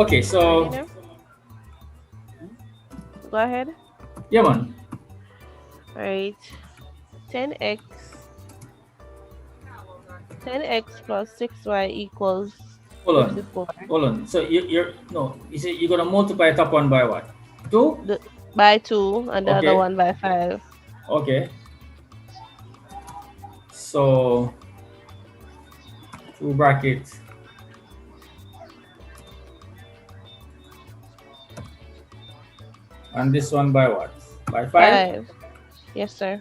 Okay, so Go ahead. yeah, man. All right. 10x 10x plus 6y equals Hold on, 54. hold on. So you're no, you say you're gonna multiply top one by what? Two? The, by 2 and the other Okay, one by 5. okay. So two brackets. And this one by what? By five? 5. Yes, sir.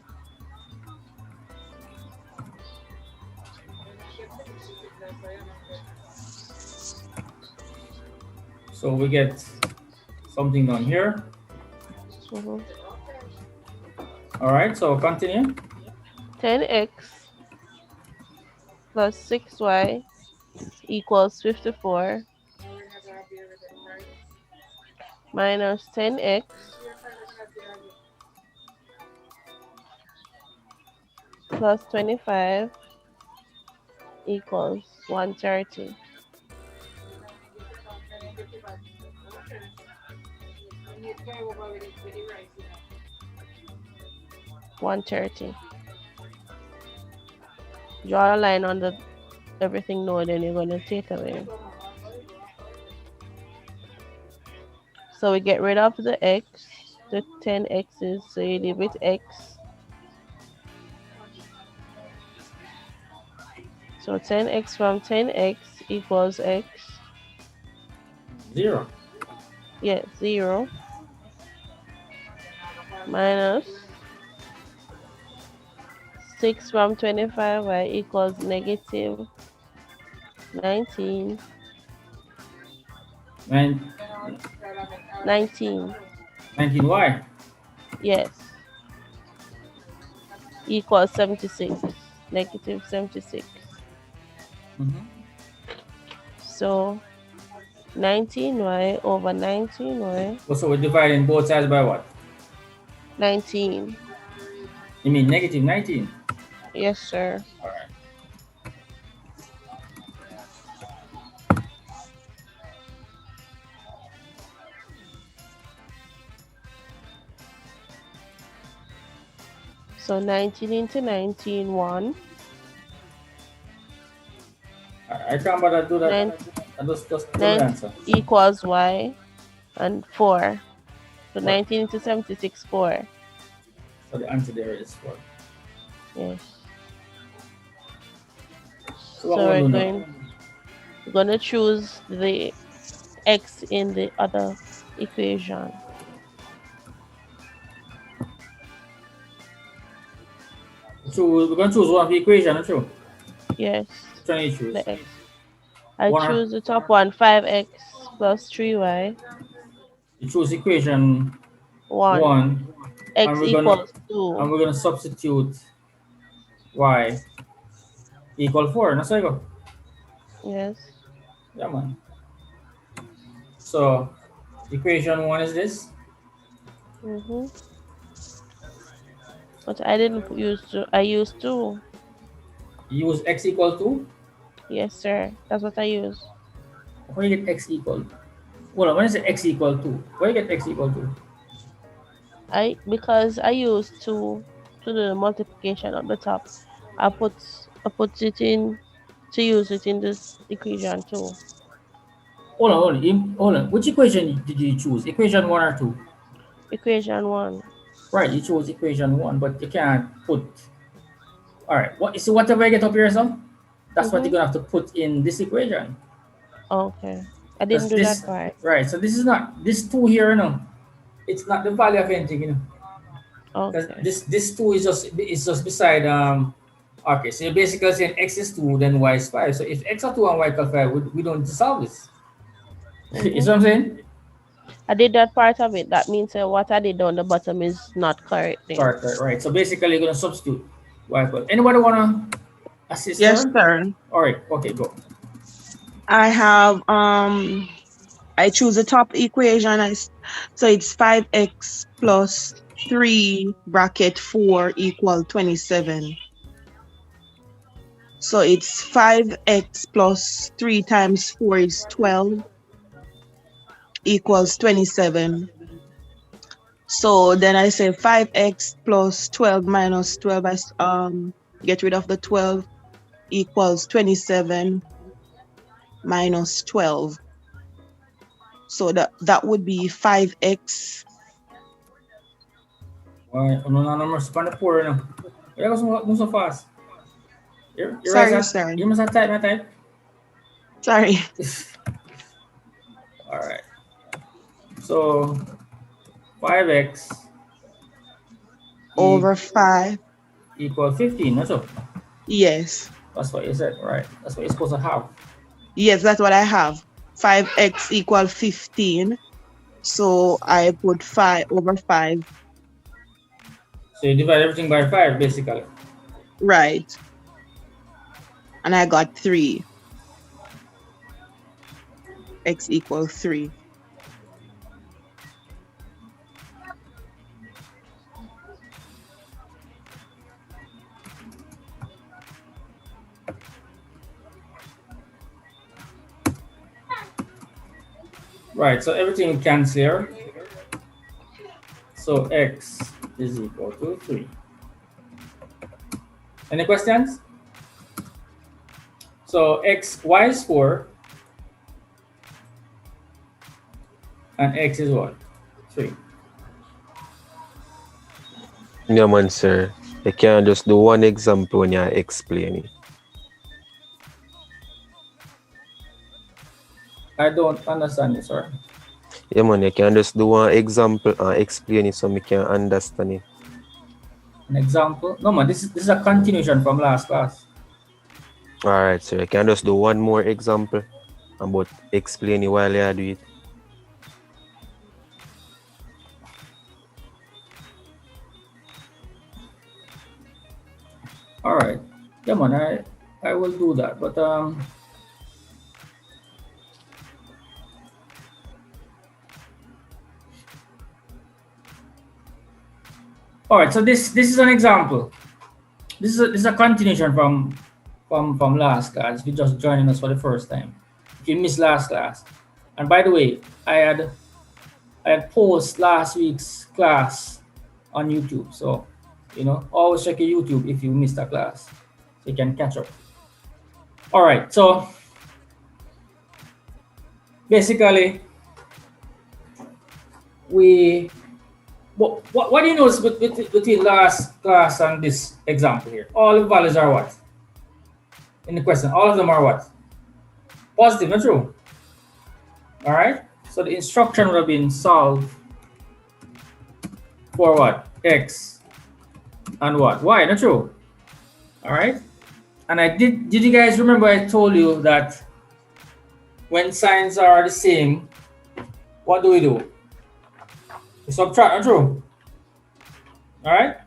So we get something down here. Mm-hmm. All right, so continue. 10x plus 6y equals 54 minus 10x plus 25 equals 130. 130. Draw a line on the everything node and you're going to take away. So we get rid of the x, the 10x's, so you leave with x. So 10x from 10x equals x. 0. Yeah, 0. Minus 6 from 25y equals negative 19. And 19. 19y. Yes. Equals 76. Negative 76. Mm-hmm. So 19y over 19y. So we're dividing both sides by what? 19. You mean negative 19? Yes, sir. All right. So 19 into 19, 1. I can't bother do that. Nine, I just do the 9 answer. equals y and 4. So What? 19 into 76, 4. So the answer there is 4. Yes. So what So we're going we're going to choose the x in the other equation. So we're going to choose one of the equation, true? Yes. Which one you choose? The x. I One choose the top one, 5x plus 3y. you choose equation 1. 1, and X we're gonna equals 2. substitute y equal 4. That's how you go. Yes. Yeah, man. So equation 1 is this. Mm-hmm. But I didn't use 2. I used 2. Use x equal 2. Yes, sir. That's what I use. How do you get x equal? Well, when is it x equal 2? Where you get x equal 2? Because I used 2 to do the multiplication on the top. I put it in to use it in this equation too. Hold on. Which equation did you choose? Equation 1 or 2? Equation 1. Right, you chose equation 1, but you can't put. All right, what? So whatever you get up here, son, that's what you're gonna have to put in this equation. Okay. I Because didn't do that this, part. right? So this is not this 2 here, no. It's not the value of anything, Because Okay. this 2 is just beside Okay, so you're basically saying x is 2, then y is 5. So if x are 2 and y equal 5, we don't solve this. You see what I'm saying? I did that part of it. That means what I did on the bottom is not correct then. Correct, right. So basically, you're going to substitute y equal. Anybody want to assist Yes, her? sir. All right, okay, go. I have I choose the top equation so it's 5x plus 3 bracket 4 equal 27. So it's 5x plus 3 times 4 is 12 equals 27. So then I say 5x plus 12 minus 12. Get rid of the 12 equals 27 minus 12. So that would be 5x. Alright, ano na naman sa panapur na. Kaya ko so fast. You're right, Sorry, sir. sorry. You must have type, my type. Sorry. Alright. So 5x Over 5. equal 15. That's all. Yes. That's what you said, right? That's what you're supposed to have. Yes, that's what I have. 5x equal 15. So I put 5 over 5. So you divide everything by 5, basically. Right. And I got 3. X equals 3. Right, so everything cancels here. So x is equal to 3. Any questions? So y is 4. And x is what? 3. Yeah, man, sir. You can't just do one example when you're explaining. I don't understand you, sir. Yeah, man, you can just do one example and explain it so we can understand it. An example? No, man, this is a continuation from last class. All right, sir. You can just do one more example about explaining while you do it. All right. Yeah, man, I will do that. But all right. So this is an example. This is a continuation from last class. If you're just joining us for the first time, if you missed last class, and by the way, I had posted last week's class on YouTube. So always check your YouTube if you missed a class, so you can catch up. All right. So basically, what do you notice between last class and this example here? All the values are what? In the question, all of them are what? Positive, not true? All right. So the instruction would have been solved for what? X and what? Y, not true? All right. And did you guys remember I told you that when signs are the same, what do? We subtract, not true? All right.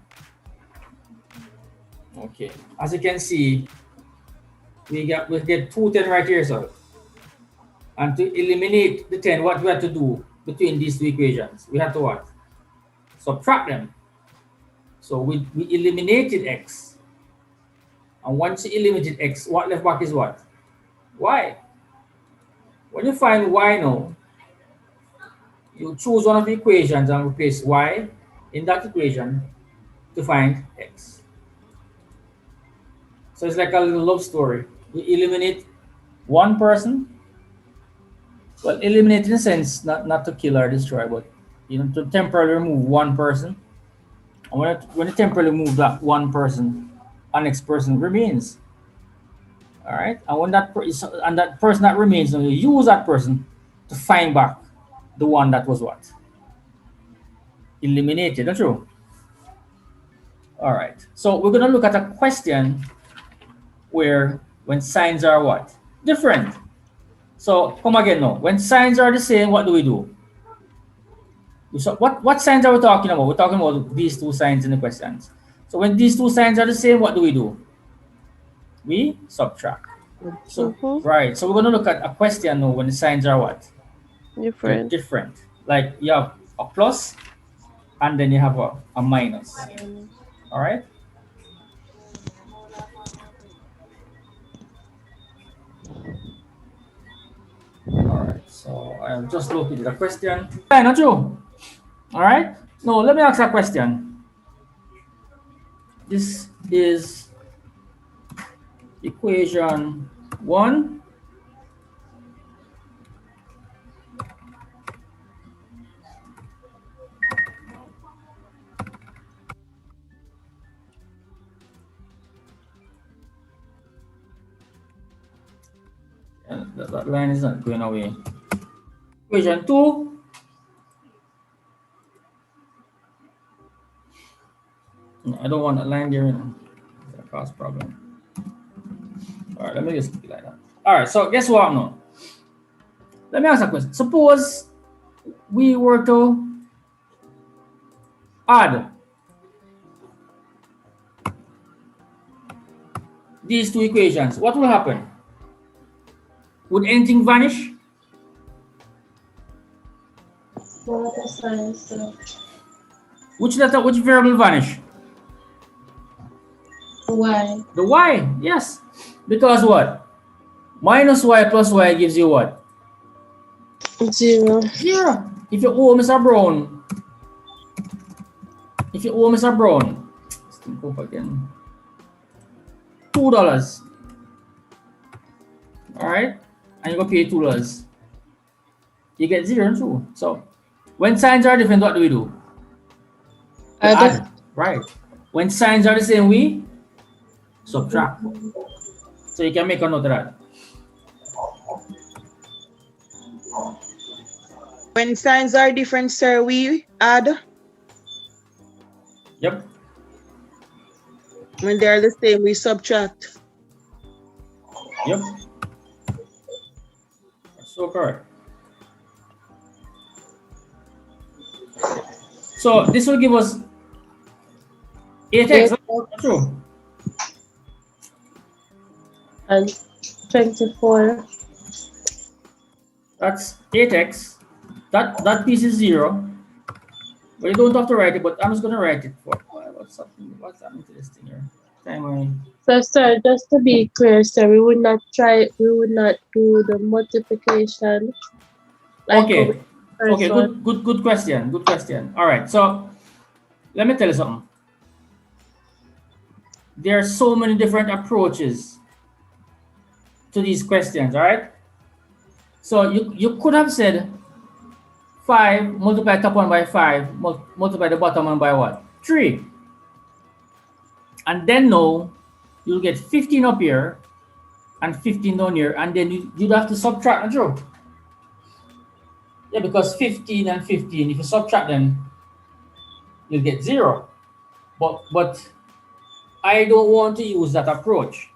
Okay. As you can see, we get 2 10 right here, so. And to eliminate the 10, what we have to do between these two equations? We have to what? Subtract them. So we eliminated x. And once you eliminated x, what left back is what? Y. When you find y now, you choose one of the equations and replace y in that equation to find x. So it's like a little love story. We eliminate one person. Well, eliminate in a sense, not to kill or destroy, but to temporarily remove one person. And when you temporarily move that one person, our next person remains. All right, and when that person that remains, you use that person to find back the one that was what? Eliminated, not true? All right, so we're gonna look at a question where when signs are what? Different. So come again now. When signs are the same, what do? So what signs are we talking about? We're talking about these two signs in the questions. So when these two signs are the same, what do? We subtract. So right. So we're gonna look at a question now when the signs are what? Different. Different. Like you have a plus and then you have a minus. All right. All right. So I just located a question. Yeah, not true. All right. Now let me ask a question. This is equation 1. And that line is not going away. Equation 2. I don't want a line there. That cause problem. All right, let me just keep it like that. All right, so guess what now? Let me ask a question. Suppose we were to add these two equations. What will happen? Would anything vanish? Which letter, which variable vanish? Y. The y, yes. Because what? Minus y plus y gives you what? 0. 0. If you owe Mr. Brown, let's think of again. $2. All right, and you go pay $2. You get 0 and 2. So when signs are different, what do we do? We add, right? When signs are the same, we subtract. So you can make a note of that. When signs are different, sir, we add. Yep. When they are the same, we subtract. Yep. That's so correct. So this will give us 8x. True. And 24. That's 8x. That piece is 0. But you don't have to write it, but I'm just gonna write it for what's happening to this thing here. So sir, just to be clear, sir, we would not do the multiplication. Like Okay. Okay, good question. Good question. All right, so let me tell you something. There are so many different approaches to these questions, all right? So you could have said 5 multiply top one by 5, multiply the bottom one by what? 3. And then no, you'll get 15 up here and 15 down here, and then you'd have to subtract and draw. Yeah, because 15 and 15, if you subtract them, you'll get 0. But I don't want to use that approach.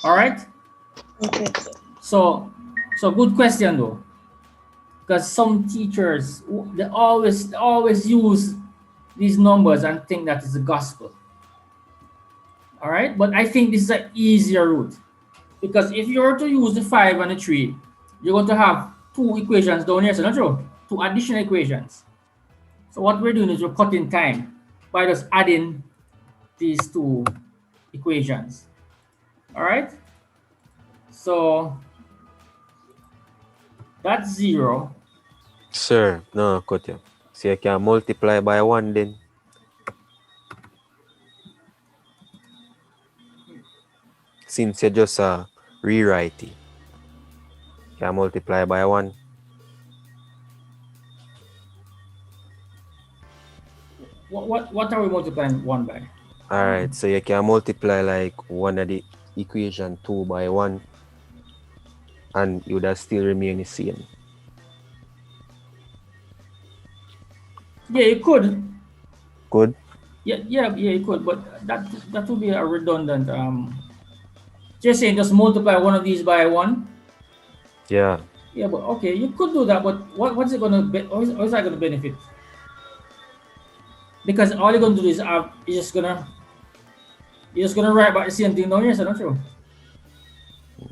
All right? Okay. So good question though. Because some teachers, they always use these numbers and think that is the gospel. All right, but I think this is an easier route, because if you were to use the 5 and the 3, you're going to have 2 equations down here, so not true, 2 additional equations. So what we're doing is we're cutting time by just adding these 2 equations. All right, so that's 0. Sir, no, cut you. So you can multiply by 1 then. Since you just rewrite it. You can multiply by 1. What are we multiplying 1 by? Alright, so you can multiply like one of the equation 2 by 1, and you would still remain the same. Yeah, you could. Good? Yeah, you could, but that would be a redundant. Just saying, just multiply one of these by 1. Yeah. Yeah, but okay, you could do that, but what's it gonna be? How is that gonna benefit? Because all you're gonna do is you're just gonna write about the same thing down here, so not true.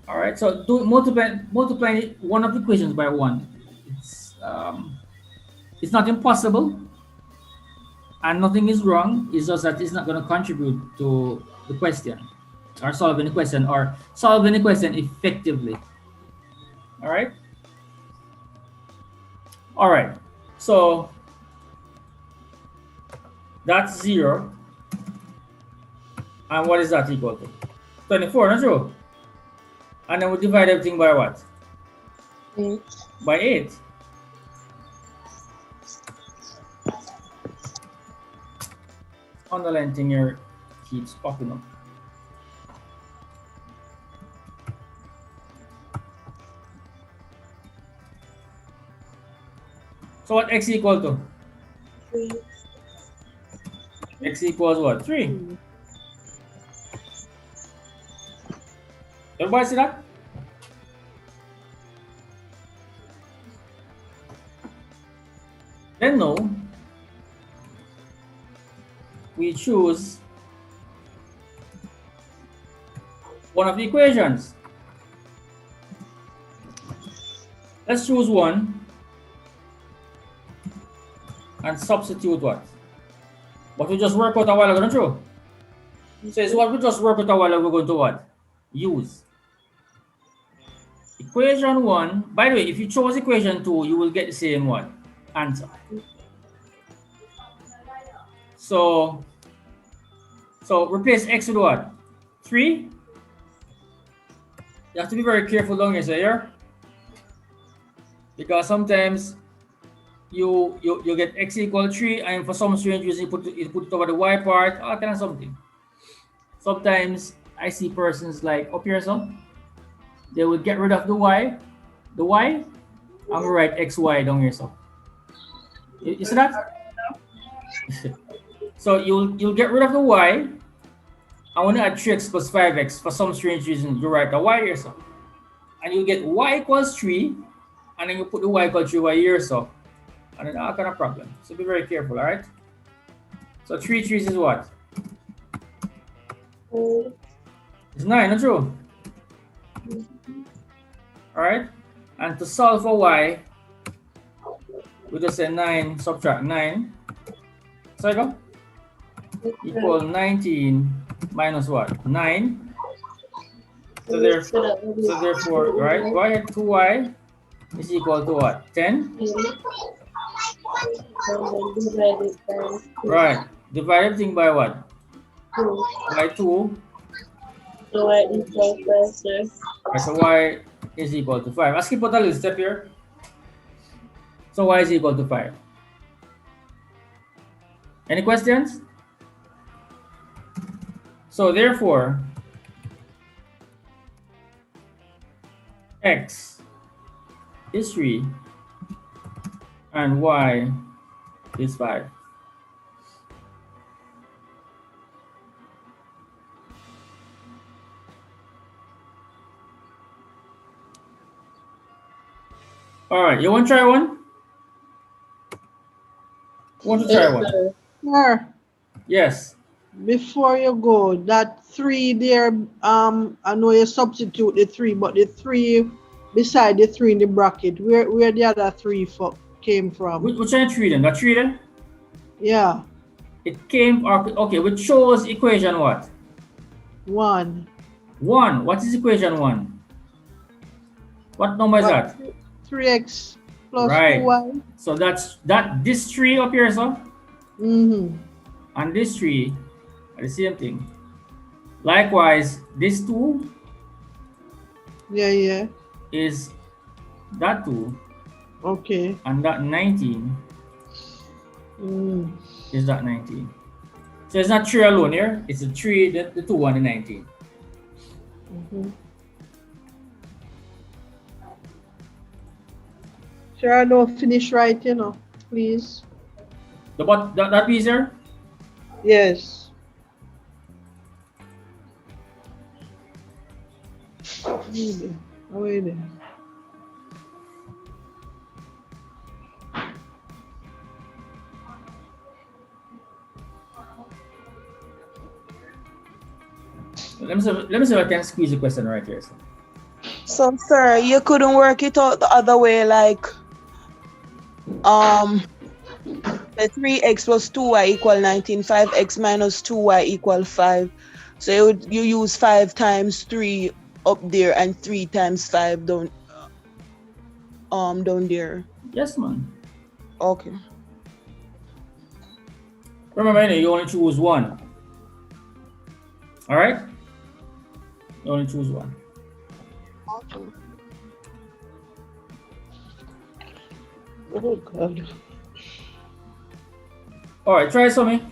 All right, so multiply one of the equations by 1. It's not impossible, and nothing is wrong. It's just that it's not gonna contribute to the question, or solving the question effectively. All right. All right. So that's 0. And what is that equal to? 24, not true? And then we divide everything by what? 8. By 8. Underline thing here keeps popping up. So what x equal to? 3. X equals what? 3. Everybody see that? Then now, we choose one of the equations. Let's choose one and substitute what? What we just worked out a while ago, don't you? So it's what we just worked out a while ago, we're going to what? Use. Equation 1, by the way, if you chose equation 2, you will get the same one answer. So replace x with what? 3. You have to be very careful down here, so here, because sometimes you get x equal 3, and for some strange reason you put it over the y part, all kind of something. Sometimes I see persons like up here, so they will get rid of the y, and write xy down here, so you see that? So you'll get rid of the y. I want to add 3x plus 5x. For some strange reason, you write the y here, so. And you get y equals 3, and then you put the y equals 3y here, so. And then all kind of problem. So be very careful, all right? So 3 3s is what? It's 9, not true? All right? And to solve for y, we just say 9 subtract 9. So I go? Equal 19 minus what? 9. So therefore, right? Y at 2y is equal to what? 10? Right. Divide everything by what? 2. By 2. So y equals 5, sir. Right, so y is equal to 5. Let's keep put a little step here. So y is equal to 5. Any questions? So therefore, x is 3 and y is 5. All right, you want to try one? Want to try one? Sir, Yes. before you go, that 3 there, I know you substitute the 3, but the 3 beside the 3 in the bracket, where the other 3 came from? Which one 3 then? That 3 then? Yeah, It came, okay, we chose equation what? 1. 1. What is equation 1? What number is that? 3x plus Right. 2y. So this 3 up here, so? Mm-hmm. And this 3 are the same thing. Likewise, this 2 Yeah. is that 2, Okay. and that 19 is that 19. So it's not 3 alone here, it's the 3, the 2, and the 19. Mm-hmm. Sure, I don't finish right, please. That piece here? Yes. Wait there. Let me see if I can squeeze a question right here. So, sir, you couldn't work it out the other way, like the 3x plus 2y equal 19, 5x minus 2y equal 5. So you use 5 times 3 up there and 3 times 5 down there. Yes, man. Okay. Remember, you only choose one. All right? You only choose one. Okay. Oh God. All right, try something.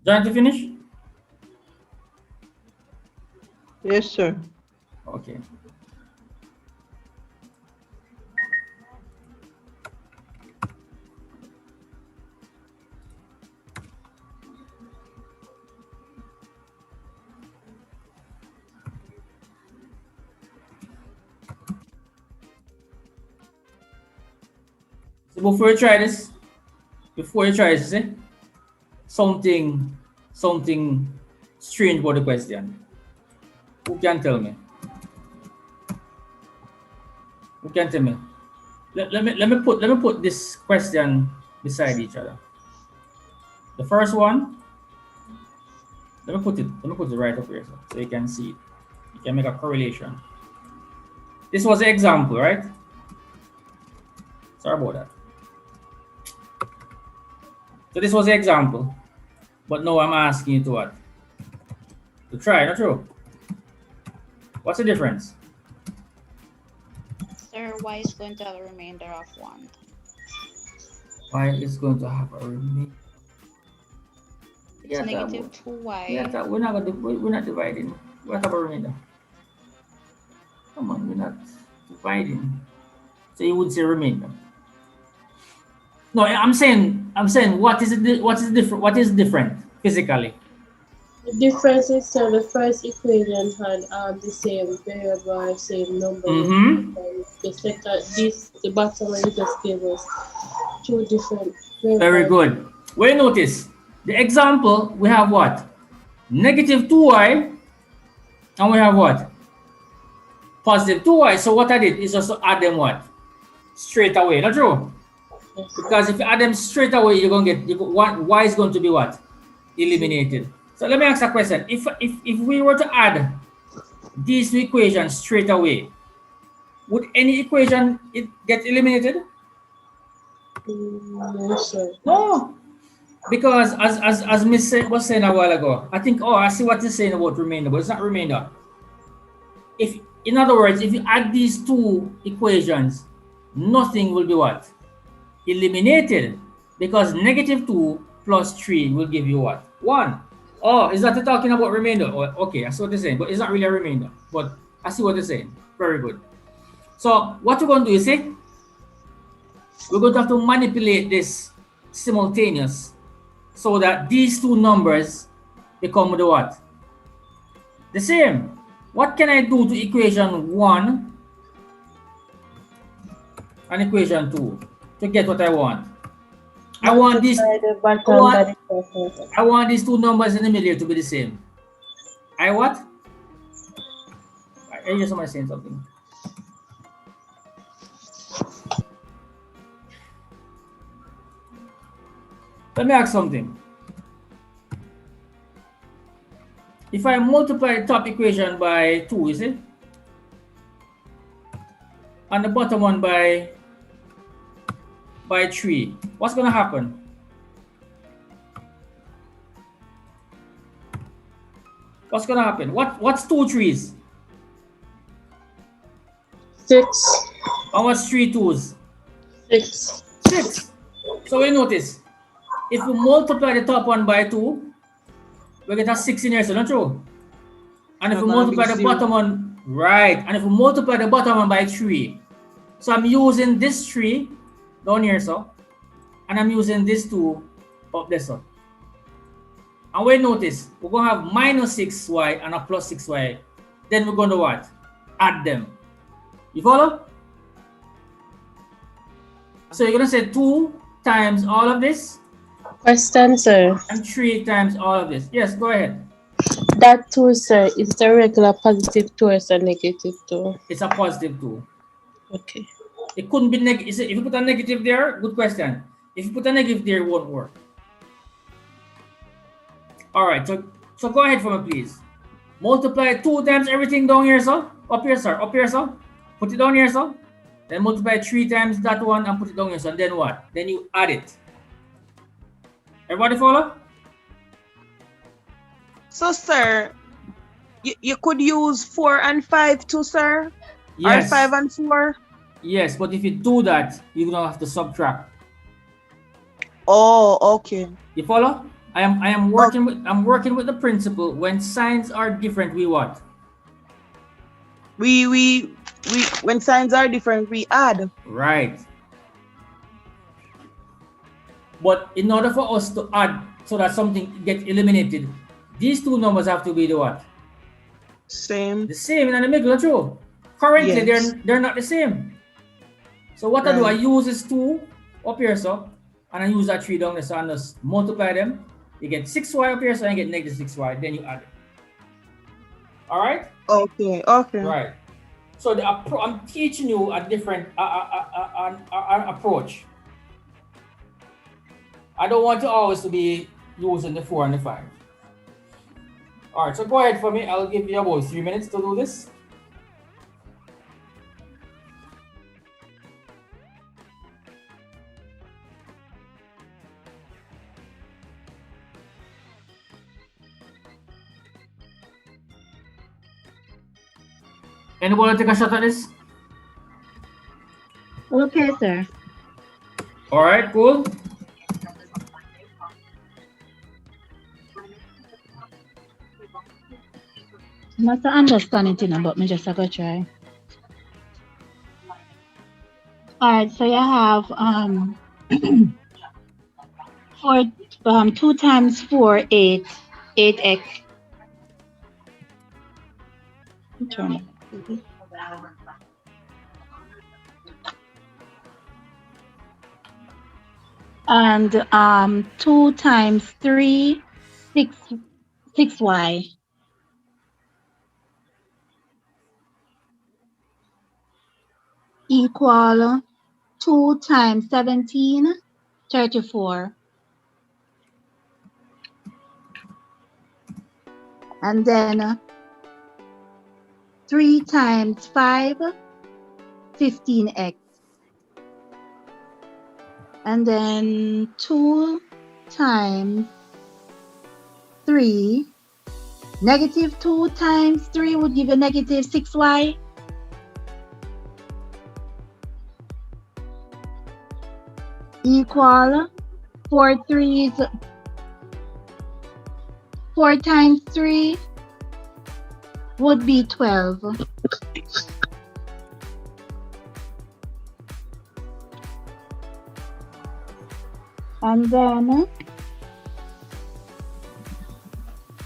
Trying to finish? Yes, sir. Okay. So before you try this, see, something strange about the question. Who can tell me? Who can tell me? Let me put this question beside each other. The first one, let me put it right up here so you can see it. You can make a correlation. This was an example, right? Sorry about that. So this was the example, but now I'm asking you to what? To try, not true? What's the difference? Sir, y is going to have a remainder of 1. Y is going to have a remainder. It's negative 2y. Yeah, we're not dividing. What about remainder? Come on, we're not dividing. So you would say remainder. No, I'm saying what is different physically? The difference is the first equation had the same variable, same number. Mm-hmm. The second, the bottom one you just gave us two different variables. Very good. Well, notice the example we have what? Negative 2y, and we have what? Positive 2y. So what I did is just to add them what? Straight away. Not true? Yes. Because if you add them straight away, you're gonna get y is going to be what? Eliminated. So let me ask a question. If we were to add these two equations straight away, would any equation get eliminated? No, sir. No. Because as Miss was saying a while ago, I think, I see what you're saying about remainder, but it's not remainder. If, in other words, if you add these two equations, nothing will be what? Eliminated. Because negative 2 plus 3 will give you what? 1. Oh, is that talking about remainder? Oh, okay, I see what they're saying, but it's not really a remainder. But I see what they're saying. Very good. So what we're going to do is, see, we're going to have to manipulate this simultaneous so that these two numbers become the what? The same. What can I do to equation 1 and equation 2 to get what I want? I want these two numbers in the middle to be the same. I what? I hear somebody saying something. Let me ask something. If I multiply the top equation by 2, is it? And the bottom one by 3, what's going to happen? What's going to happen? What's 2 3s? 6. And what's 3 2s? 6. 6. So we notice, if we multiply the top one by 2, we get a 6 in here, so not true? And if we multiply the bottom one, right, and if we multiply the bottom one by 3, so I'm using this 3 down here, so, and I'm using this 2 up there, so. And we notice, we're going to have minus 6y and a plus 6y. Then we're going to what? Add them. You follow? So you're going to say 2 times all of this. Question, sir. And 3 times all of this. Yes, go ahead. That 2, sir, is the regular positive 2 or is a negative 2? It's a positive 2. Okay. It couldn't be negative. If you put a negative there, good question. If you put a negative there, it won't work. All right, so go ahead for me, please. Multiply 2 times everything down here, sir. Up here, sir. Up here, sir. Put it down here, sir. Then multiply 3 times that one and put it down here, sir. Then what? Then you add it. Everybody follow? So, sir, you could use 4 and 5 too, sir? Yes. Or 5 and 4? Yes, but if you do that, you're gonna have to subtract. Oh, okay. You follow? I'm working with the principle. When signs are different, we what? We when signs are different, we add. Right. But in order for us to add so that something gets eliminated, these two numbers have to be the what? Same. The same in the middle, true. Currently, Yes. they're not the same. So what I do, I Right. use this 2 up here, so, and I use that 3 down there, so I just multiply them. You get 6y up here, so I get negative 6y. Then you add it. All right? Okay, okay. Right. So I'm teaching you a different approach. I don't want you always to be using the 4 and the 5. All right, so go ahead for me. I'll give you about 3 minutes to do this. Anyone take a shot at this? Okay, sir. All right, cool. Must understand it, but me just a go try. All right, so you have 2 times 4, 8, 8x. Turn it. And 2 times 3, 6y. Equal 2 times 17, 34. And then 3 times 5, 15x. And then 2 times 3, negative 2 times 3 would give you negative 6y. Equal 4 times 3 would be 12. And then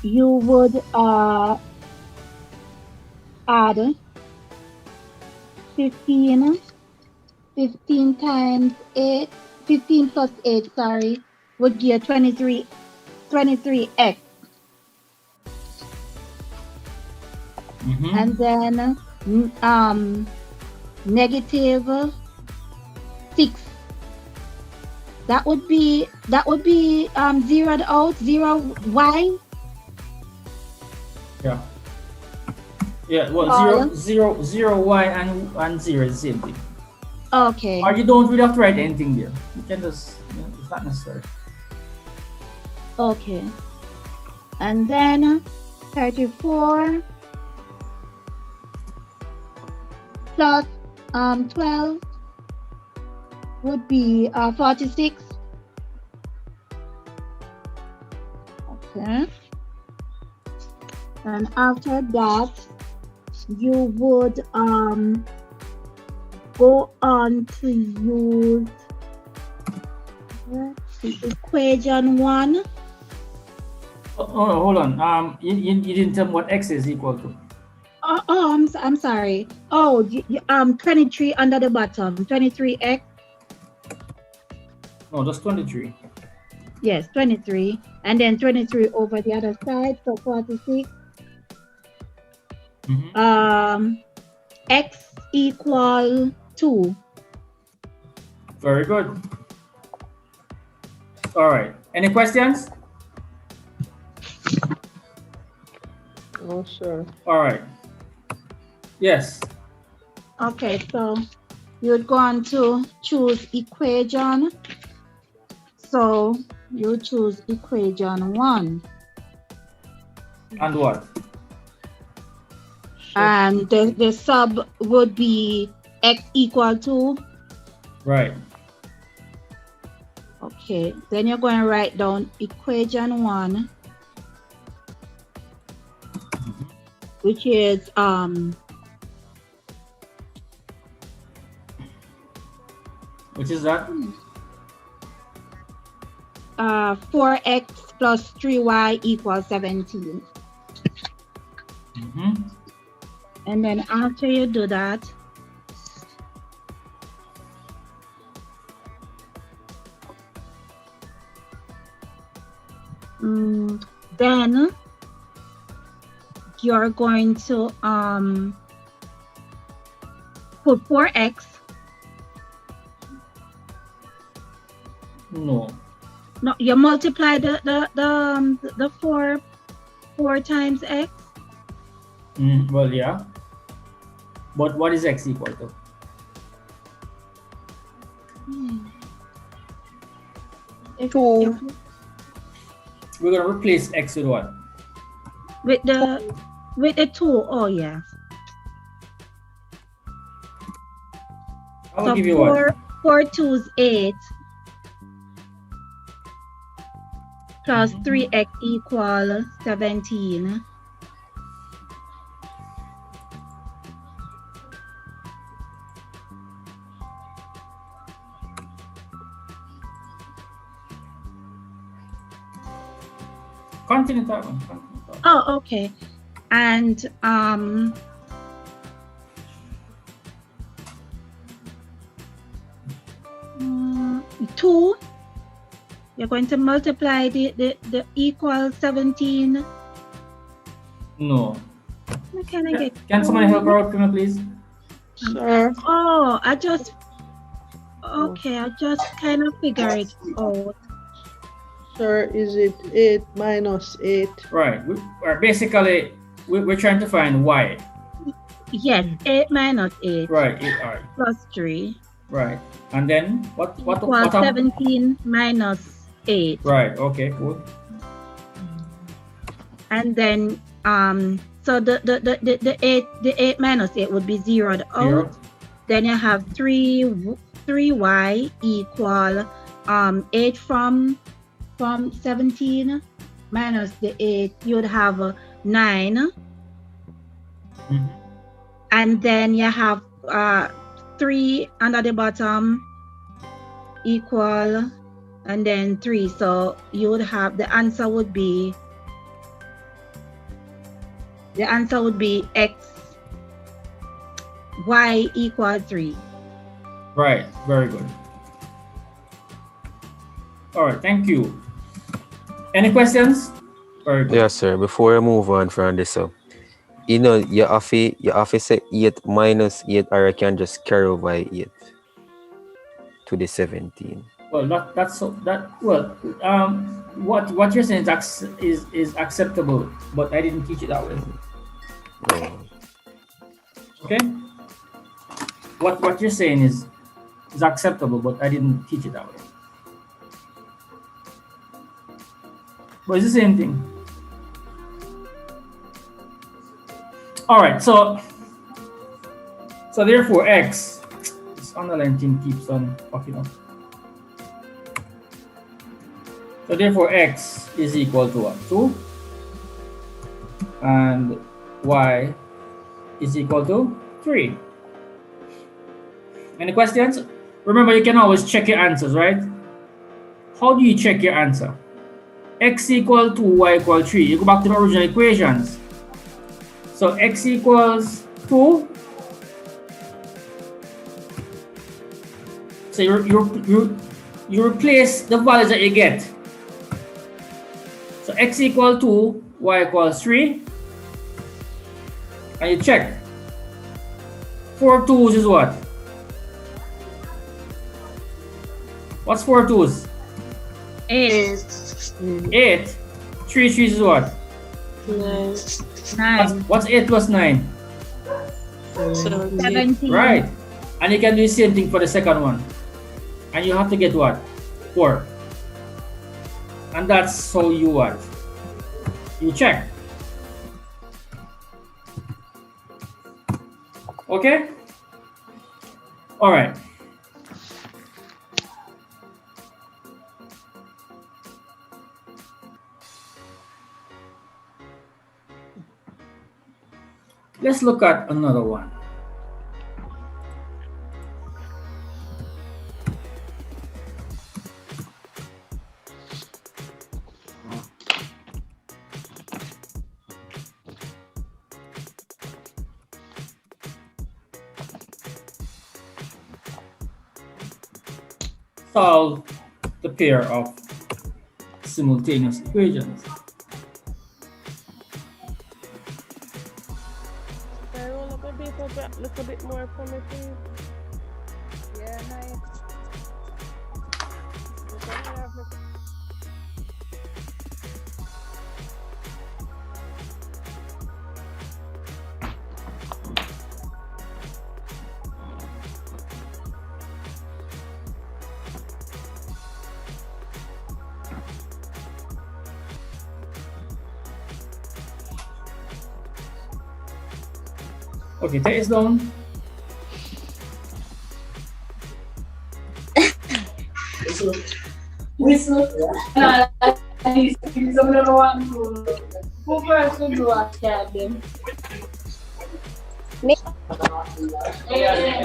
you would add 15 times 8, 15 plus 8, sorry, would give 23x. And then negative 6. That would be zeroed out, 0y. Yeah. Yeah, well, zero y and 0 is the same thing. Okay. Or you don't really have to write anything there. You can just, it's not necessary. Okay. And then 34 plus 12 would be 46. Okay. And after that, you would go on to use the equation 1. Oh, hold on. You didn't tell me what x is equal to. I'm sorry. 23 under the bottom, 23x. No, just 23. Yes, 23. And then 23 over the other side, so 46. X equal 2. Very good. All right. Any questions? No, sir. All right. Yes. Okay, so you're going to choose equation. So you choose equation 1. And what? And the sub would be x equal to. Right. Okay, then you're going to write down equation 1, which is Which is that? 4x plus 3y equals 17. Mm-hmm. And then after you do that, then you're going to put 4x. No. No, you multiply the 4 times x. Well, yeah. But what is x equal to? Two. We're gonna replace x with what? With the 2. Oh yeah. I will So give you what? 4 2's 8 plus 3x equal 17. Continue that one. Oh, okay. And 2, you're going to multiply the equal 17. No. Can I get? Can somebody help her out, please? Sir. Oh, I just kind of figure it out. Sir, is it 8 minus 8? Right. Basically, we're trying to find y. Yes, 8 minus 8. Right. 8, all right. Plus 3. Right. And then what? Equals 17 minus 8. Right. Okay. Cool. And then so the 8 minus 8 would be zeroed out. 0. Then you have 3y equal 8 from 17 minus the 8, you'd have 9. Mhm. And then you have 3 under the bottom equal, and then 3. So you would have, the answer would be x, y equal 3. Right. Very good. All right. Thank you. Any questions? Very good. Yes, sir. Before I move on from this, you know, you have to say 8 minus 8, or I can just carry over 8 to the 17. Well, what you're saying is acceptable, but I didn't teach it that way. Oh. Okay. What you're saying is acceptable, but I didn't teach it that way. But it's the same thing. All right. So therefore, x. This underline thing keeps on fucking up. So therefore, x is equal to what? 2, and y is equal to 3. Any questions? Remember, you can always check your answers, right? How do you check your answer? X equal 2, y equal 3. You go back to the original equations. So x equals 2. So you replace the values that you get. So x equal 2, y equals 3. And you check. 4 2's is what? What's 4 2's? 8. 8. 3 3's is what? 9. 9. What's 8 plus 9? 17. Right. And you can do the same thing for the second one. And you have to get what? 4. And that's how you what? You check. Okay? All right. Let's look at another one. Solve the pair of simultaneous equations. Can I roll up a paper back a little bit more for me, please? Yeah, nice. Okay, take this down. Me?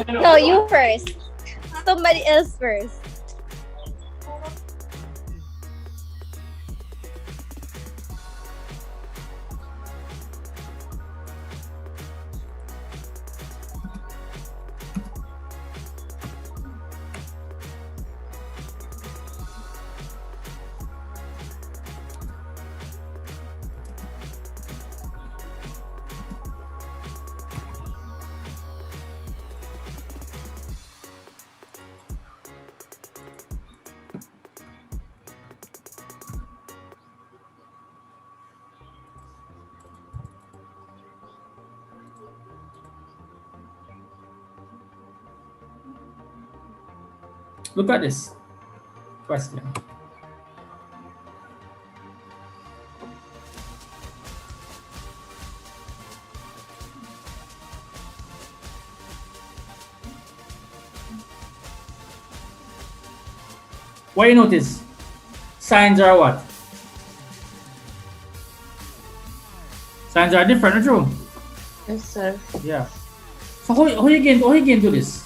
No, you first. Somebody else first. Look at this question. What you notice? Signs are what? Signs are different, true? Yes, sir. Yeah. So how you going to do this?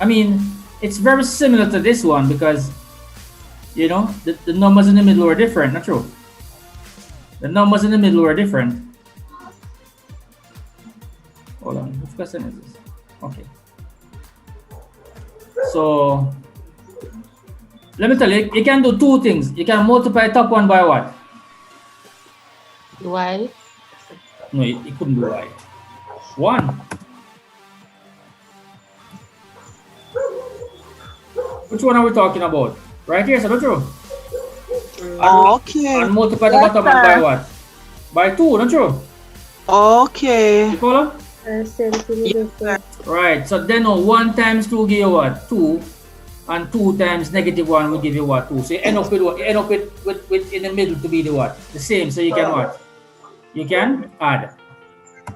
I mean, it's very similar to this one because you know the numbers in the middle are different, not true? The numbers in the middle are different. Hold on, which question is this? Okay. So let me tell you, you can do two things. You can multiply top one by what? Why? No, you couldn't do y. 1. Which one are we talking about? Right here, so not true? Okay. And multiply the bottom one by what? By 2, not true? Okay. You follow? Right, so then 1 times 2 give you what? 2. And 2 times -1 will give you what? 2. So you end up with what? You end up with in the middle to be the what? The same. So you can what? You can add.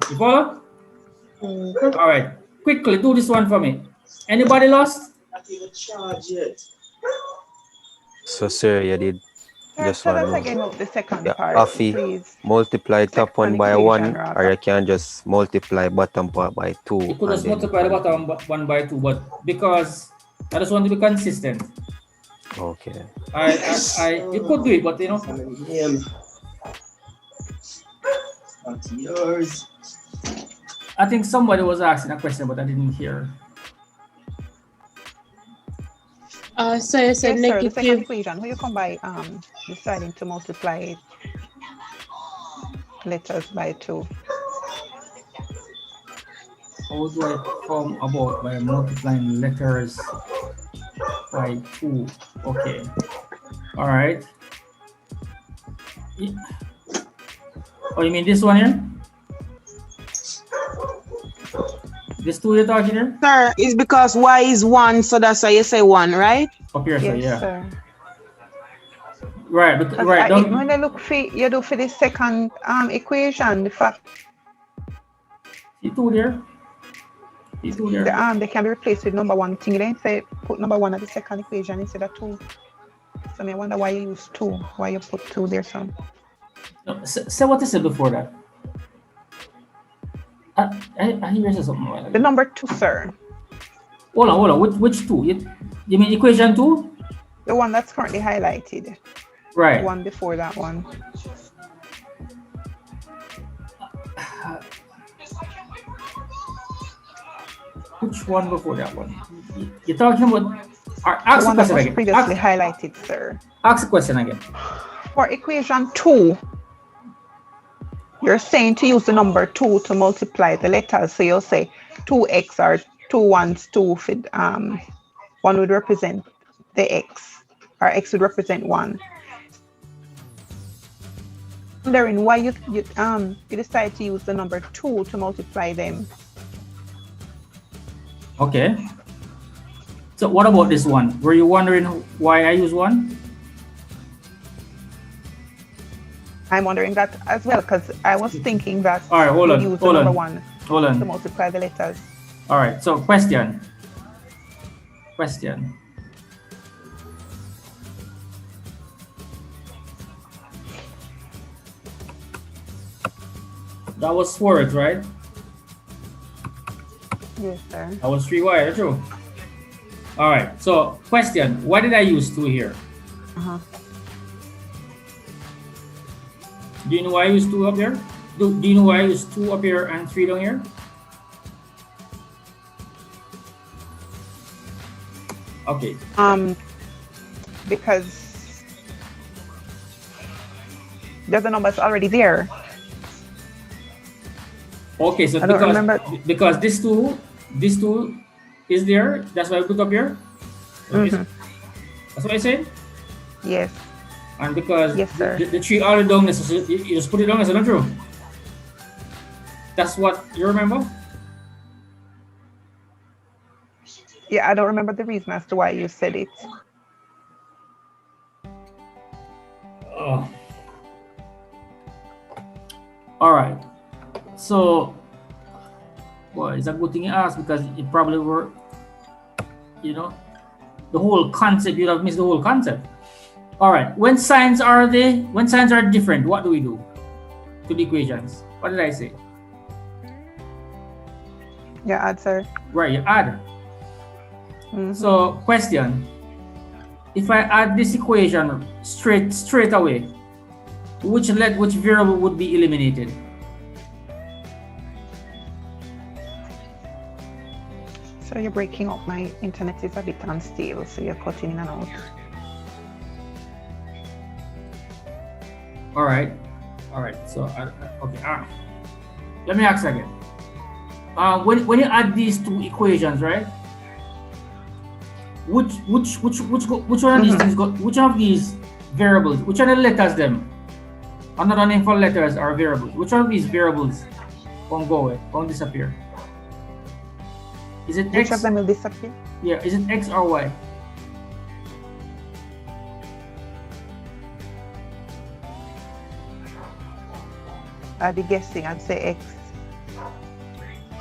You follow? All right. Quickly do this one for me. Anybody lost? So sir, you did just Tell one us more. again of the second Yeah, part, Afi, please. multiply top one Second by equation, 1, rather. or you can just multiply bottom part by 2. You could just and then multiply the bottom one by 2, but because I just want to be consistent, Okay. you could do it, but you know. That's yours. I think somebody was asking a question, but I didn't hear. So you said Yes, sir. The second negative. equation. How you come by deciding to multiply letters by 2? How do I come about by multiplying letters by 2? Okay. All right. Oh, you mean this one here? This 2 you're talking here? Sir, it's because y is 1, so that's why you say 1, right? Up here, so Yes, yeah. sir. Right, but 'Cause right. when I look for you do for the second equation, the fact C2 there. C2 there. they can be replaced with number 1 thing. Then say put number 1 at the second equation instead of 2. So I wonder why you use 2. Why you put 2 there, son? No, say what you said before that. I hear you say something like that. The number 2, sir. Hold on. Which 2? You mean equation 2? The one that's currently highlighted. Right. The one before that one. Which one before that one? You're talking about. Ask The one the that question was again. previously highlighted, sir. Ask the question again. For equation 2, you're saying to use the number 2 to multiply the letters. So you'll say 2x or 2 ones, 2 for, 1 would represent the x, or x would represent 1. Wondering why you decide to use the number 2 to multiply them. Okay. So what about this one? Were you wondering why I use 1? I'm wondering that as well, because I was thinking that All right, hold on, you use hold the on. number 1 Hold on. to multiply the letters. All right. So question. That was 4x, right? Yes, sir. That was 3y, true. All right. So question. Why did I use 2 here? Do you know why I use 2 up there? Do you know why I use 2 up here and 3 down here? Okay. Because the number's already there. Okay, so I don't remember. because this two is there, that's why I put up here. Mhm. That's what I said. Yes. And because Yes, sir. the 3 already down there, so you just put it down. Is that not true? That's what you remember. Yeah, I don't remember the reason as to why you said it. Oh. All right. So, well, it's a good thing you asked because it probably were, the whole concept. You'd have missed the whole concept. All right. When signs are different, what do we do to the equations? What did I say? Yeah, add, sir. Right, you add. So, question: if I add this equation straight away, which variable would be eliminated? So you're breaking up. My internet is a bit unstable, so you're cutting in and out. All right. So, okay. Let me ask again. When you add these 2 equations, right? Which one of these things which of these variables, which are the letters them? Another name for letters are variables. Which one of these variables won't disappear? Is it Which X? of them will disappear? Yeah, is it X or Y? I'd be guessing. I'd say X.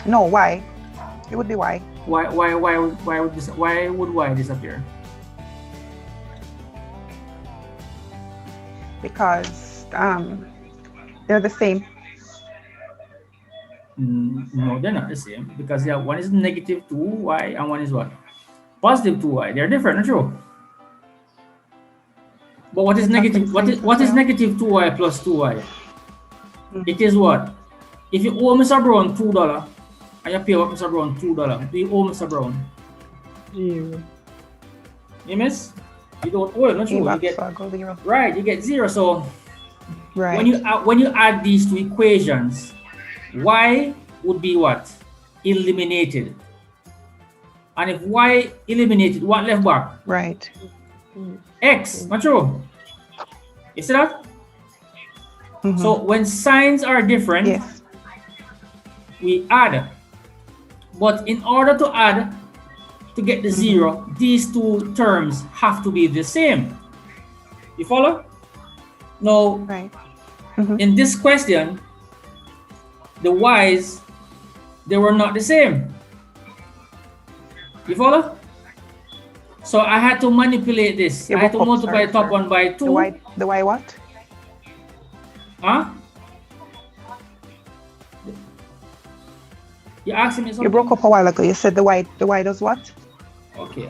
No, Y. It would be Y. Why would Y disappear? Because they're the same. No, they're not the same because one is negative 2y and one is what? Positive 2y. They're different, not true? But what is negative? What is negative 2y plus 2y? It is what? If you owe Mr. Brown $2 and you pay up Mr. Brown $2, do you owe Mr. Brown? 0. You miss? You don't owe him, not true? You get right. You get 0. So right. when you add these 2 equations, y would be what? Eliminated. And if y eliminated, what left back? Right. X, not true? You see that? So when signs are different, we add. But in order to add, to get the 0, these two terms have to be the same. You follow? Now, Right. in this question, the y's, they were not the same. You follow? So I had to manipulate this. I had to multiply top one by 2. The y what? Huh? You asked me something? You broke up a while ago. You said the y does what? Okay,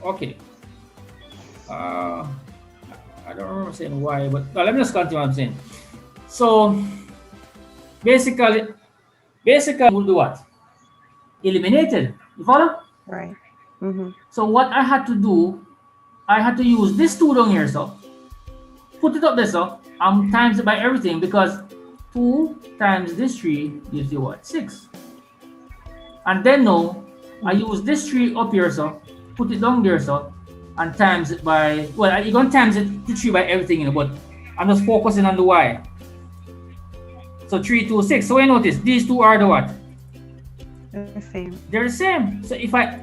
okay. I don't remember saying why, but let me just continue what I'm saying. So basically we'll do what? Eliminated. You follow? Right. So what I had to do, I had to use this 2 down here, so put it up there, so times it by everything, because 2 times this 3 gives you what? 6. And then now I use this 3 up here, so put it down there, so, and times it by, well, you're going to times it the 3 by everything, you know, but I'm just focusing on the y. So 3, 2, 6. So you notice these two are the what? The same. They're the same. So if I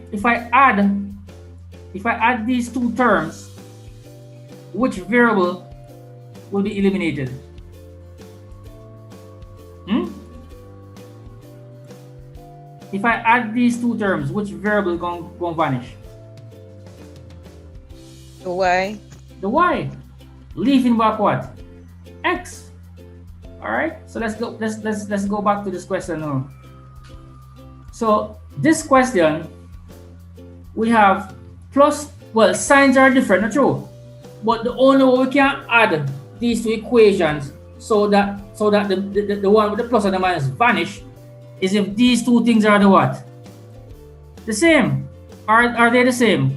add these two terms, which variable will be eliminated? If I add these two terms, which variable is going to vanish? The y. The y. Leaving back what? X. All right. So let's go back to this question now. So this question, we have plus. Well, signs are different, not true. But the only way we can add these two equations so that the one with the plus and the minus vanish is if these two things are the what? The same. Are they the same?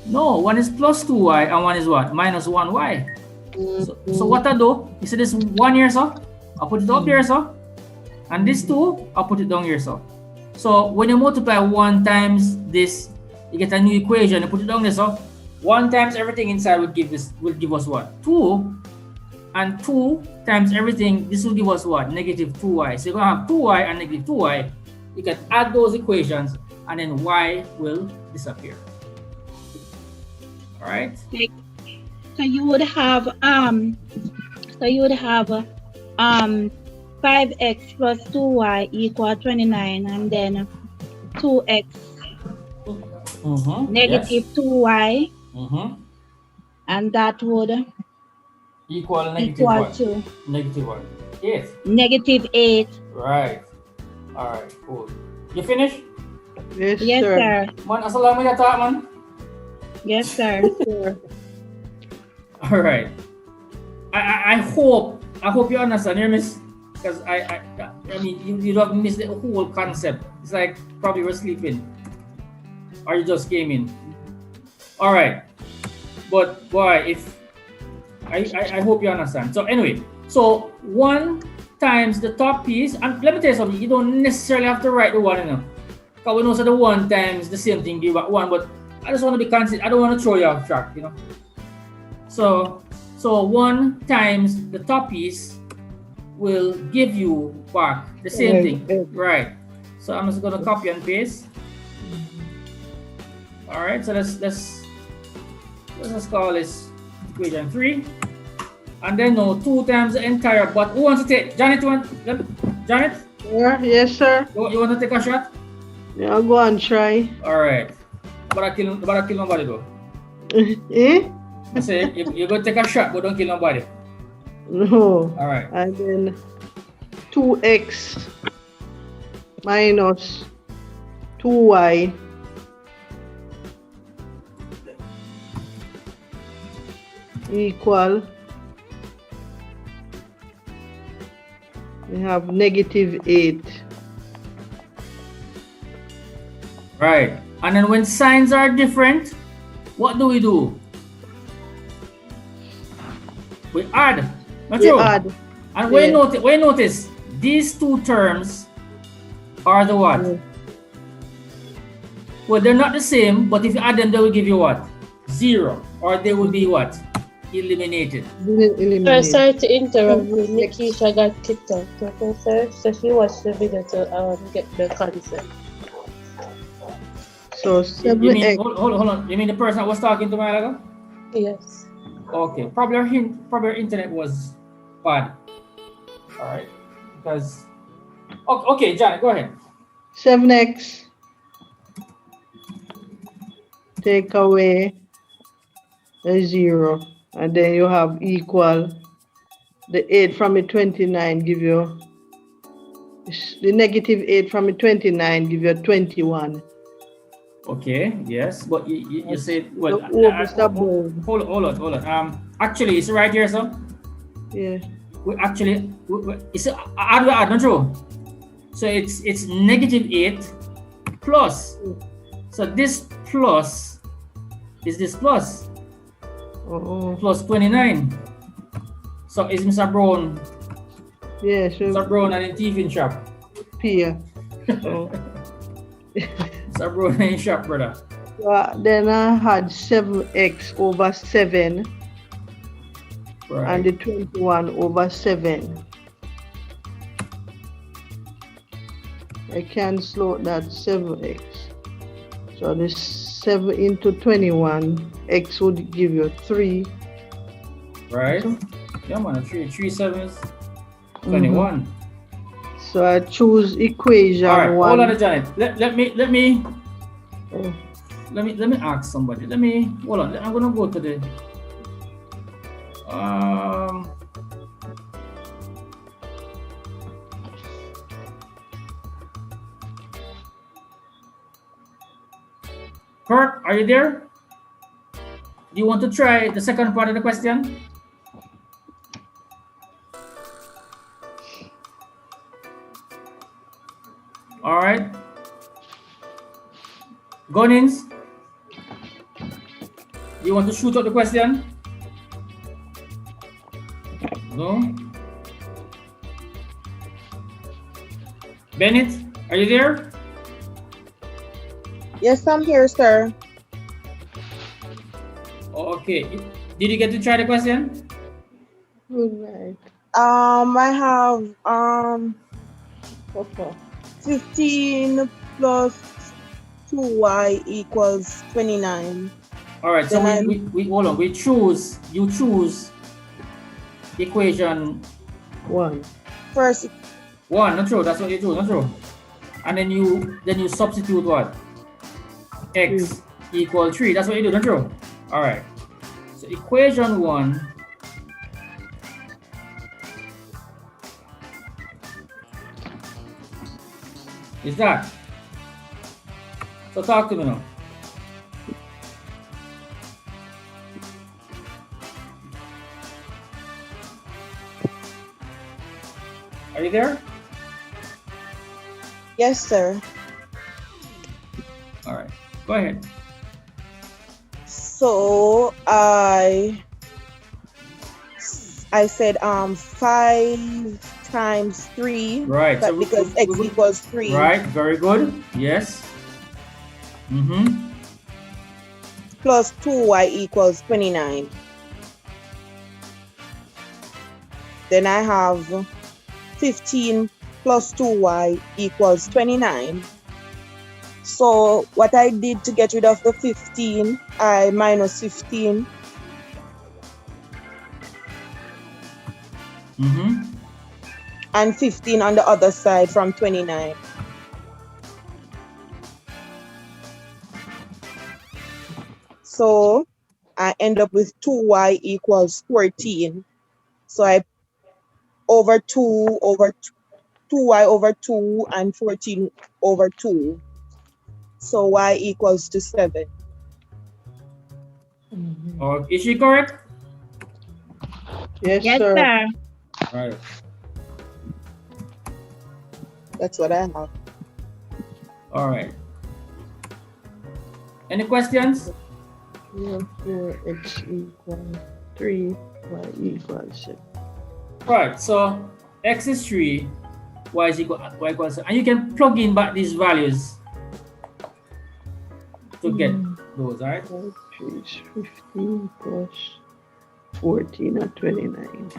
No, one is plus 2y and one is what? Minus 1y. So what I do, you see this 1 here, so I'll put it up here, so, and this 2, I'll put it down here, so. So when you multiply 1 times this, you get a new equation. You put it down there, so 1 times everything inside will give us what? 2, and 2 times everything, this will give us what? Negative 2y. So you're gonna have 2y and negative 2y. You can add those equations, and then y will disappear. All right. So you would have 5x plus 2y equal 29, and then 2x negative 2y, and that would equal negative equal 1. to Negative 1. Yes. negative 8. Right. All right. Cool. You finished? Yes, Yes, sir. Man, asalamu yata, man. Yes, sir. All right. I hope you understand here, miss, because I mean you don't miss the whole concept. It's like probably we're sleeping, or you just came in. All right, but boy, if I hope you understand. So anyway, so 1 times the top piece, and let me tell you something. You don't necessarily have to write the 1, you know, because we know so the 1 times the same thing give back 1, but I just want to be consistent. I don't want to throw you off track, you know. So 1 times the top piece will give you back the same thing, right? So I'm just gonna copy and paste. All right, so let's just call this equation 3, and then no 2 times the entire. But who wants to take? Janet, Janet? Yes, sir. You want to take a shot? Yeah, I'll go and try. All right. But I kill nobody though. Eh? I say you go take a shot, but don't kill nobody. No. All right. And then 2x minus 2y equal, we have negative 8. Right. And then when signs are different, what do? We add. Not true. Add. And we notice these two terms are the what? Well, they're not the same, but if you add them, they will give you what? 0. Or they will be what? Eliminated. Sorry to interrupt you. Nikisha got kicked out, Professor. So she watched the video to get the concept. So You mean 7x. hold on? You mean the person that was talking to me a while ago? Yes. Okay, probably our internet was bad. All right, because okay, Janet, go ahead. 7x. Take away a 0, and then you have equal. The 8 from the 29 give you the negative 8 from the 29 give you 21. Okay, yes, but you said well. Hold on. Actually, it's right here, so. Yeah. We actually it's add not true. So it's negative 8 plus. So this plus is this plus. Plus 29. So is Mr. Brown? Yes. Mr. Brown and in Tiffin shop. Pia. Mr. Brown in shop, brother. Then I had 7x over 7. Right. And the 21 over 7. I cancel out that 7x. So this 7 into 21, x would give you 3. Right. Yeah, man, 3 7s, 21. So I choose equation All right, 1. hold on, Janet. Let me ask somebody. Hold on. I'm gonna go to the Kurt, are you there? Do you want to try the second part of the question? All right. Gonins, do you want to shoot out the question? No? Bennett, are you there? Yes, I'm here, sir. Okay. Did you get to try the question? Good night. I have 15 plus 2y equals 29. All right. So we hold on. You choose equation 1. First 1. Not true. That's what you choose. Not true. And then you substitute what? X equal 3. That's what you do. Not true. All right. So equation 1 is that. So talk to me now. Are you there? Yes, sir. All right. Go ahead. So I said 5 times 3. Right. So because x equals 3. Right. Very good. Yes. Plus 2y equals 29. Then I have 15 plus 2y equals 29. So what I did to get rid of the 15, I minus 15. And 15 on the other side from 29. So I end up with 2y equals 14. So I over 2 over 2y over 2 and 14 over 2. So y equals to 7. Is she correct? Yes, Yes, sir. sir. Right. That's what I have. All right. Any questions? 4x equals 3, y equals 6. Right. So x is 3, y is equal y equals 7. And you can plug in back these values to get those, right? 3 is 15 plus 14 or 29.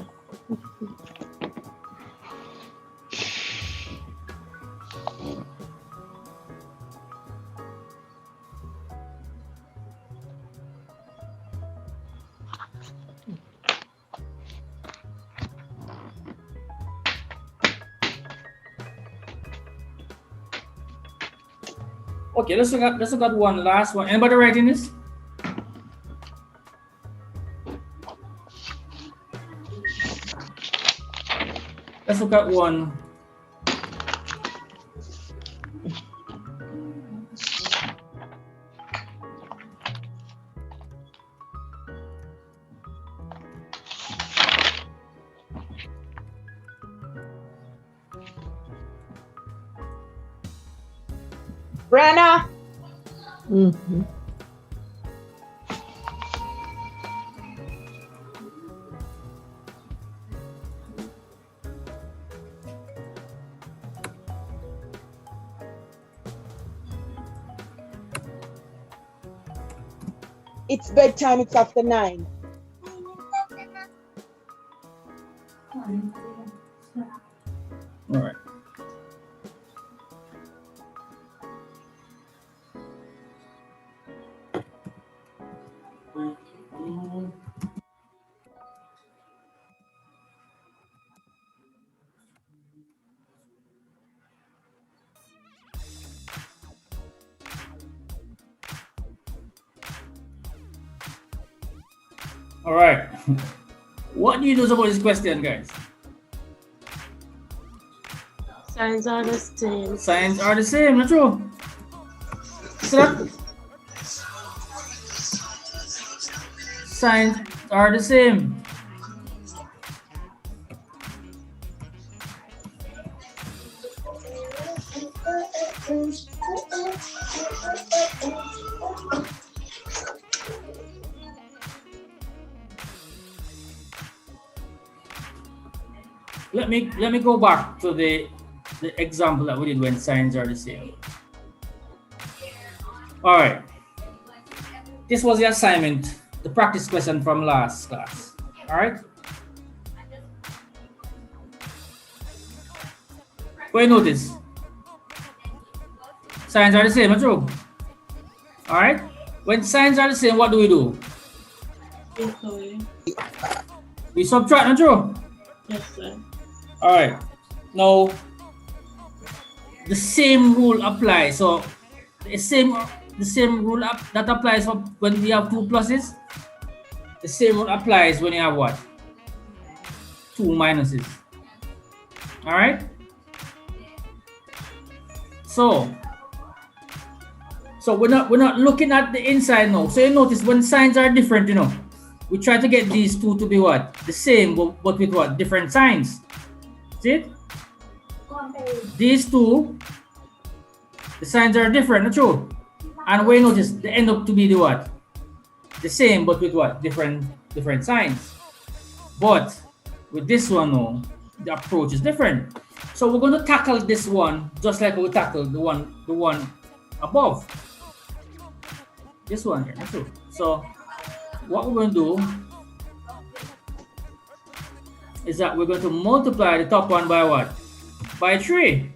Okay, let's look at one last one. Anybody writing this? Let's look at one. Brenna. Mm-hmm. It's bedtime. It's after 9. All right. All right. What do you know about this question, guys? Signs are the same. Signs are the same, not true? So that signs are the same. Let me go back to the example that we did when signs are the same. All right. This was the assignment, the practice question from last class. All right. Well, notice signs are the same, not true? All right. When signs are the same, what do we do? We subtract, not true? Yes, sir. All right. Now, the same rule applies. So, the same rule that applies when we have 2 pluses. The same rule applies when you have what? 2 minuses. All right. So we're not looking at the inside now. So you notice when signs are different, you know, we try to get these two to be what? The same, but with what? Different signs. See it? These two, the signs are different, not true? And we notice they end up to be the what? The same, but with what? Different signs. But with this one, no, the approach is different. So we're going to tackle this one just like we tackled the one above. This one here, not true. So what we're going to do is that we're going to multiply the top one by what? By 3.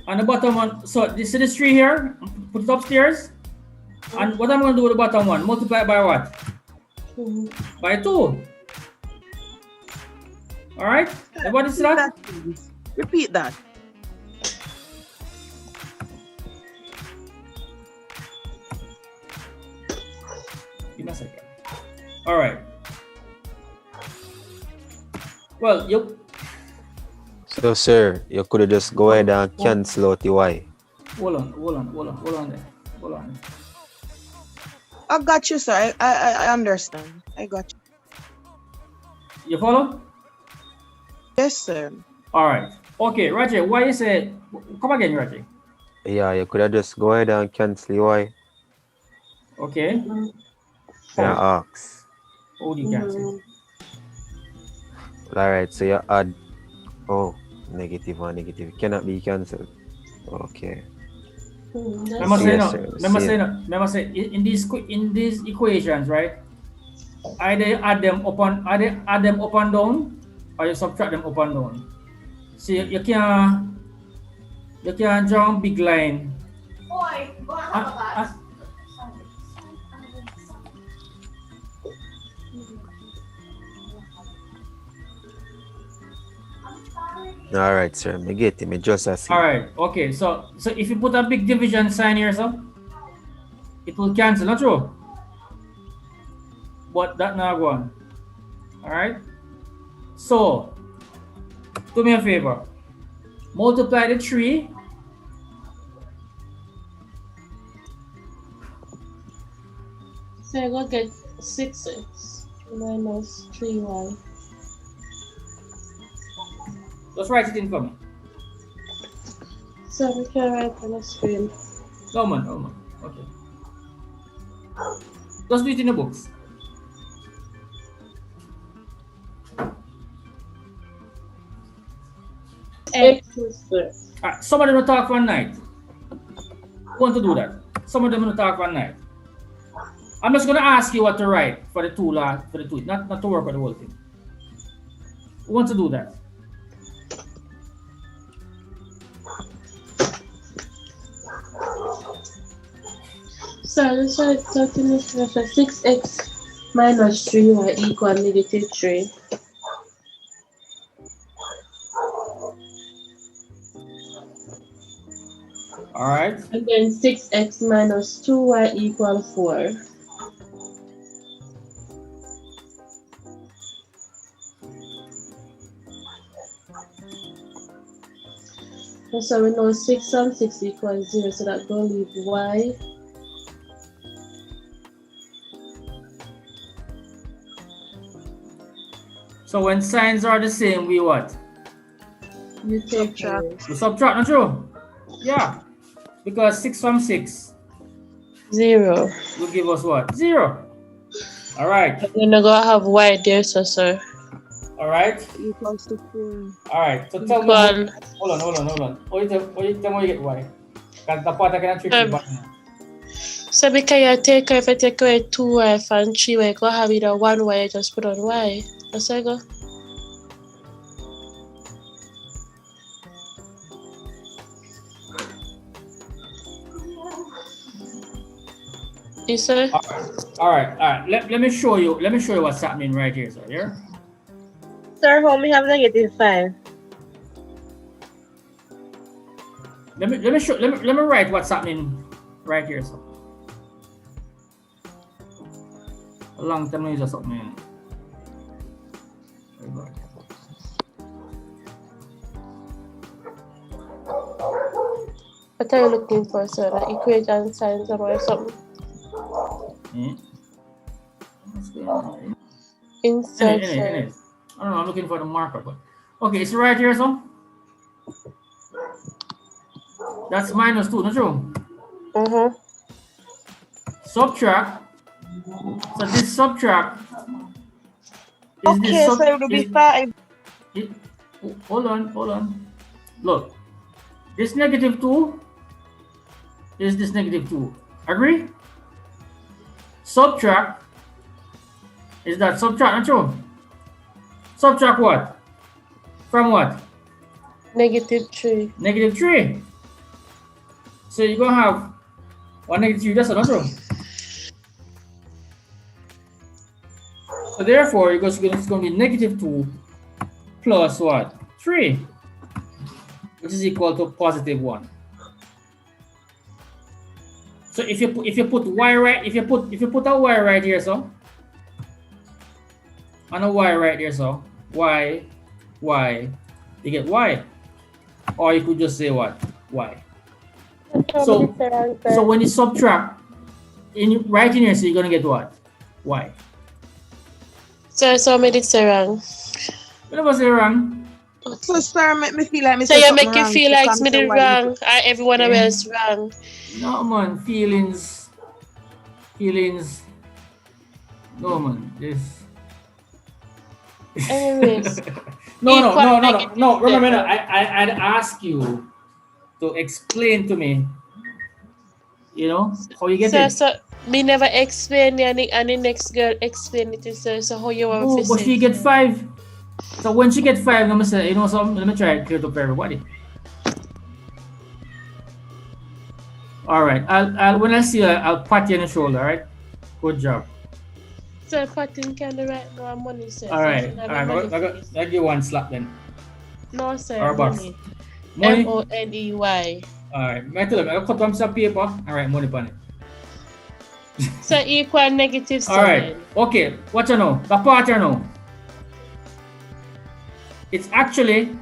And the bottom one, so this is 3 here, put it upstairs. And what I'm going to do with the bottom one, multiply by what? 2. By 2. All right? And what is that? Repeat that. Give me a second. All right. Well, you. So, sir, you could have just go ahead and cancel out the y. Hold on there. Hold on. I got you, sir. I understand. I got you. You follow? Yes, sir. All right. Okay, Roger, why you say, come again, Roger. Yeah, you could have just go ahead and cancel the y. Okay. Yeah, ask. How do you cancel? All right, so you add, negative and negative cannot be cancelled. Okay. Remember say in these equations, right? Either add them up and down, or you subtract them up and down. So you can draw a big line. All right, sir. Me get it. Me just see. All right. Okay. So if you put a big division sign here, so it will cancel. Not true. But that now go on. All right. So do me a favor. Multiply the 3. So I go get 6x minus 3y. Just write it in for me. So we can write on the screen. No man. Okay. Just do it in the books. X is there. Alright, some of them will talk one night. Who want to do that? Some of them will talk one night. I'm just gonna ask you what to write for the two not to work on the whole thing. Who want to do that? So let's write something for 6x minus 3y equal negative 3. All right. And then 6x minus 2y equal 4. And so we know 6 and 6 equals 0, so that will leave y. So when signs are the same, we what? You take Subtract. We subtract, not true? Yeah. Because 6 from 6 0. will give us what? 0. All right. We're not going to have y there, so sir. All right. Equals to 4. All right. So tell me. Hold on. Or you tell me you get y. Because the part I cannot trick you back now. So because you take, if you take away 2y from 3y, you go have either 1y, you just put on y. That's how you go. Yes, sir. All right. Let me show you what's happening right here, sir. Here. Sir, home we have negative 5. Let me write what's happening right here, sir. A long time is something. What are you looking for, sir? Like equation signs or something? What's going on here? Insert. I don't know, I'm looking for the marker, but okay, it's right here, so that's minus 2, not true? Subtract. So this subtract is Okay, this so it will be 5. Hold on. Look, this negative 2 is this negative 2. Agree? Subtract is that subtract, not true? Subtract what? From what? Negative 3. Negative 3. So you're going to have 1 negative 3, that's not true. So therefore, it's going to be negative 2 plus what? 3, which is equal to positive 1. So if you put y right, if you put a y right here, so and a y right there, so y, you get y, or you could just say what? Y. So when you subtract right in here, so you're gonna get what? Y. So I made it say wrong. You never say wrong. So sir, make me feel like me So say you something make you wrong, feel so like come me say did why wrong, you and everyone else wrong. No man, feelings. No man, this. Anyways. No. Remember, I'd ask you to explain to me, how you get it. So me never explain it, and the next girl explain it to her. So how you want to but she get 5. So when she get 5, I'm gonna say, something. Let me try it clear to everybody. All right. I'll when I see her, I'll pat you on the shoulder. All right. Good job. So patting can right now money, sir. All right. I'll give you one slap then. No, sir. Or box? Money. Money? MONEY. Alright, I tell them, I'll cut on some paper and write money on it. So equal negative 7. Alright, okay, what you know? The part you know. It's actually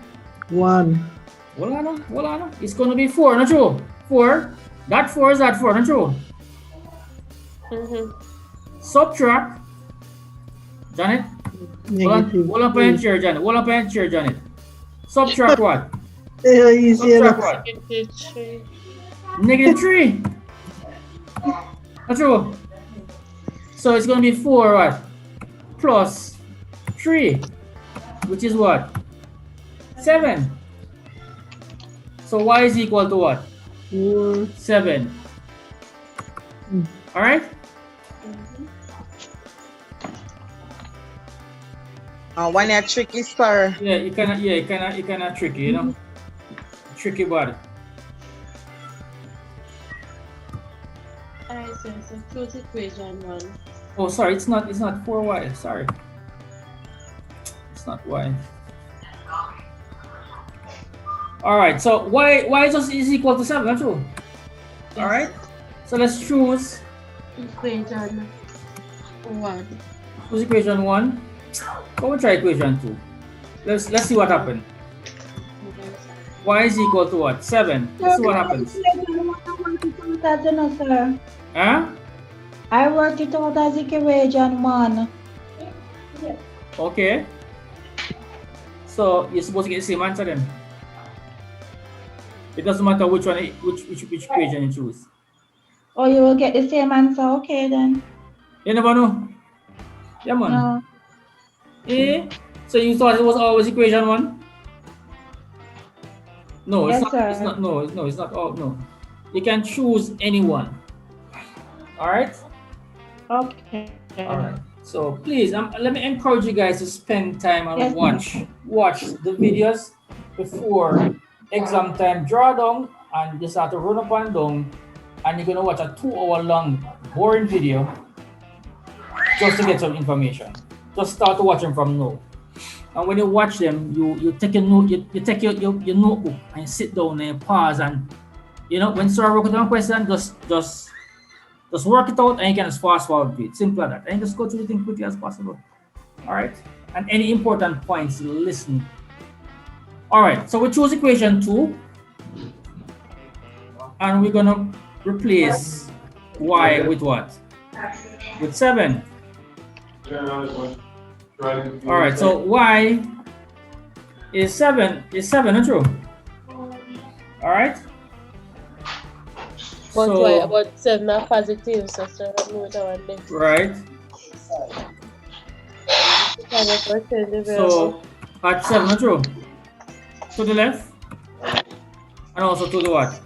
1. hold on. It's gonna be 4, not true? 4. That 4 is that 4, not true? Subtract. Janet? Negative. Hold on for your chair, Janet. Hold on for your chair, Janet. Subtract what? Easy Subtract enough. what? Negative 3. Negative 3. Not true. So it's gonna be 4 what? Plus 3. Which is what? 7. So y is equal to what? 4. 7. Alright? When you're tricky, sir. Yeah, it kinda tricky, you know? Tricky body. Alright, sir. So choose equation 1. Oh, sorry, it's not 4y. Sorry. It's not y. Alright, so y is equal to 7, not true? Yes. Alright? So let's choose Equation 1. choose equation 1. Go and try equation 2. Let's see what happens. Y is equal to what? 7. Let's see what happens. Sir. Huh? I worked it out as equation 1. Okay. So you're supposed to get the same answer then. It doesn't matter which one, which equation you choose. Oh, you will get the same answer. Okay, then. You never know. Yeah, man. No. Eh? So you thought it was always equation 1? No, Yes, it's not. sir. It's not. No, it's not. Oh, no. You can choose any one. All right. Okay. All right. So please, let me encourage you guys to spend time and Yes, watch the videos before exam time. Draw down and just have to run up and down, and you're gonna watch a 2-hour long boring video just to get some information. Just start watching from now. And when you watch them, you take a note, you take your notebook and you sit down and you pause, and you know when sir work on a question, just work it out and you can just fast forward to it. Simple as that. And just go through the thing quickly as possible. Alright? And any important points, listen. Alright, so we choose equation 2. And we're gonna replace y with what? With 7. Alright, so y is 7, not true? Alright? But So- why about 7 are positive, so sir, move it on next. Right. So at 7, not true? To the left. And also to the what?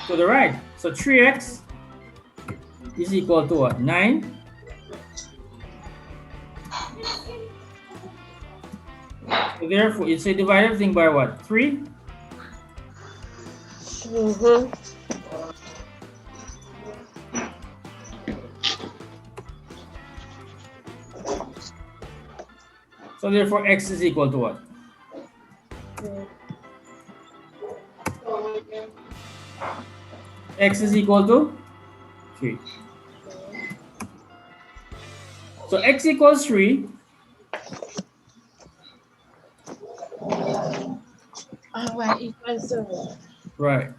To the right. So 3x is equal to what? 9. So therefore, you say divide everything by what? 3? So therefore, x is equal to what? X is equal to 3. So x equals 3. Y equals 0. Right.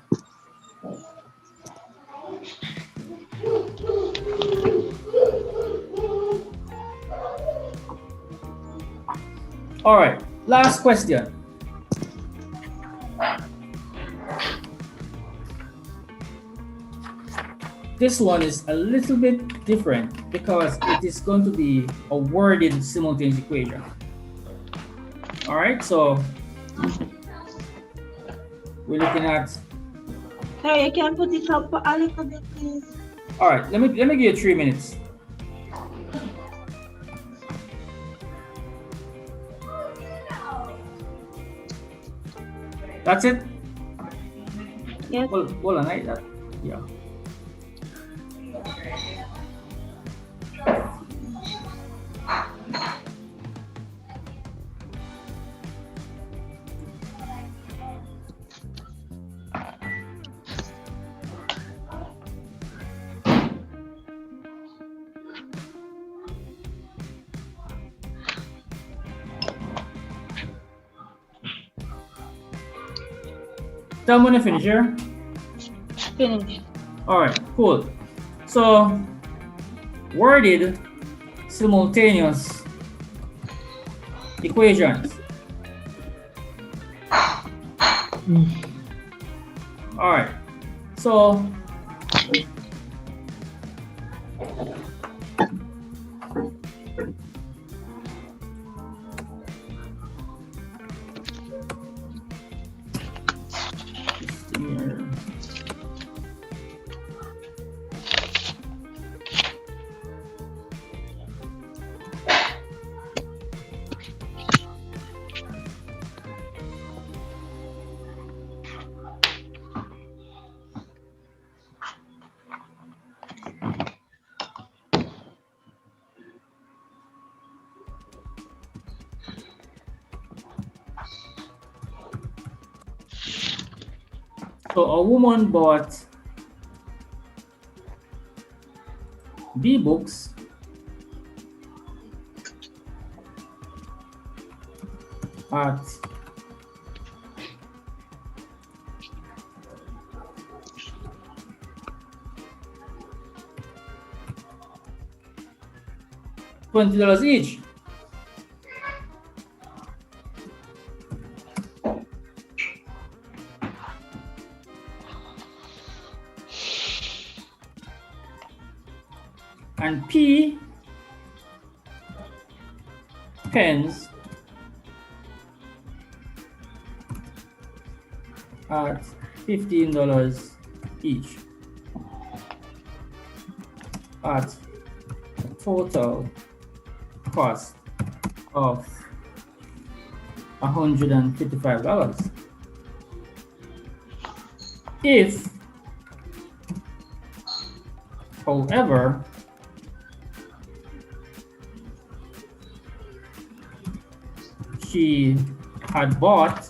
All right. Last question. This one is a little bit different because it is going to be a worded simultaneous equation. All right, so we're looking at. So you can put it up a little bit, please. All right, let me give you 3 minutes. That's it. Yes. Hold on, right? Yeah. Tell me when you finish here. Finish. All right, cool. So, worded simultaneous equations. All right. So, so a woman bought B books at $20 each. And P pens at $15 each at a total cost of $155. If, however, she had bought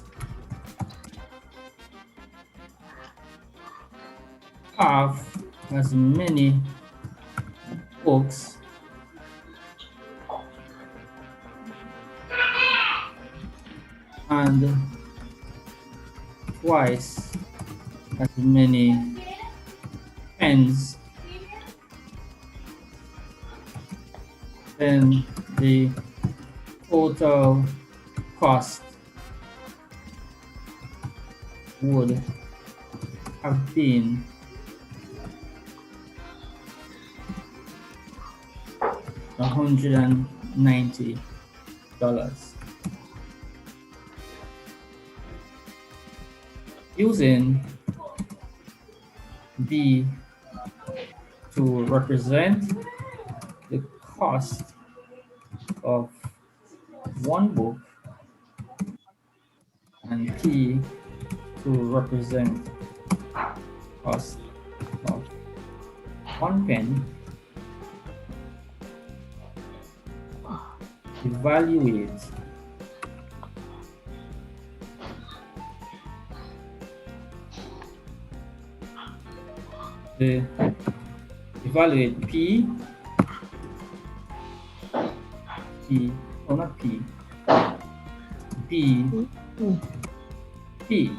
half as many books and twice as many pens, then the total cost would have been $190. Using B to represent the cost of one book and P to represent cost of one pen, evaluate P, or not P, B, P.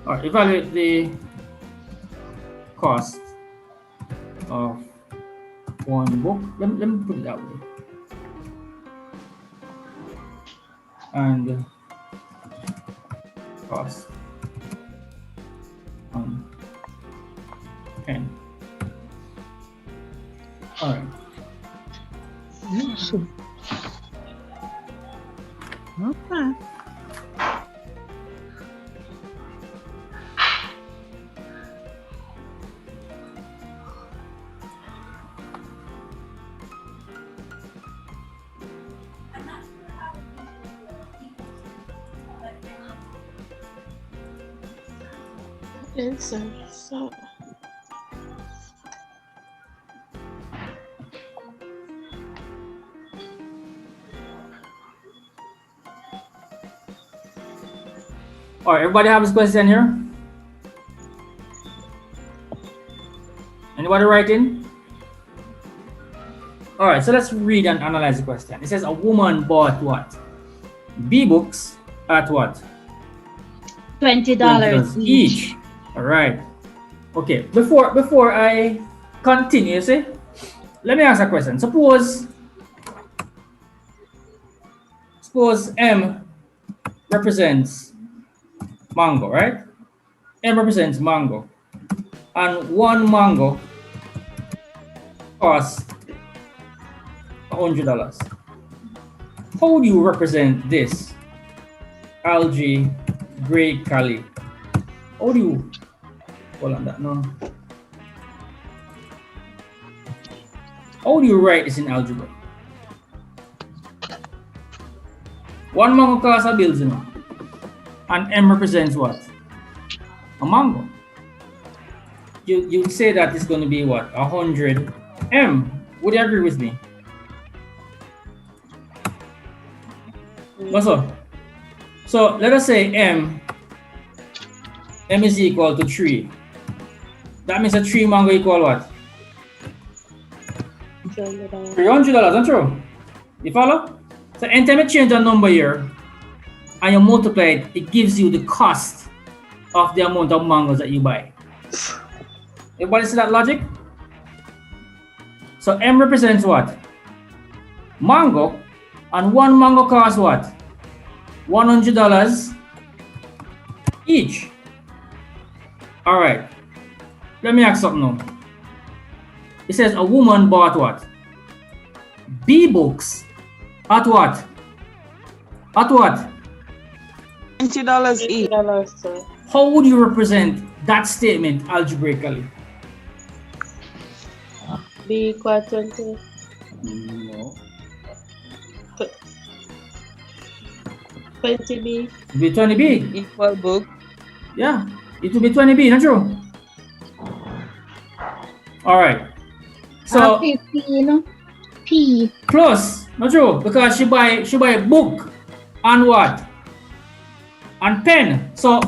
All right, evaluate the cost of one book. Let me put it that way. And cost on pen. All right. Okay. Answer. So All right, everybody have this question here? Anybody writing? All right, so let's read and analyze the question. It says a woman bought what? B books at what? $20 each. All right. Okay. Before I continue, see, let me ask a question. Suppose M represents mango, right? M represents mango, and one mango costs $100. How do you represent this algebraically? How do you hold on that no? How do you write this in algebra? One mango costs a bills, you know, and M represents what? A mango. You say that it's going to be what? 100 M. Would you agree with me? So let us say M is equal to 3. That means a 3 mango equal what? $300, not true? You follow? So anytime you change a number here and you multiply it, it gives you the cost of the amount of mangoes that you buy. Everybody see that logic? So M represents what? Mango, and one mango costs what? $100 each. All right. Let me ask something now. It says a woman bought what? B books at what? At what? $20 each. How would you represent that statement algebraically? B equal 20. No. 20B. Be 20B. Equal book. Yeah, it will be 20B, not true? All right. So 15 P. plus, not true, because she buy book and what? And pen. So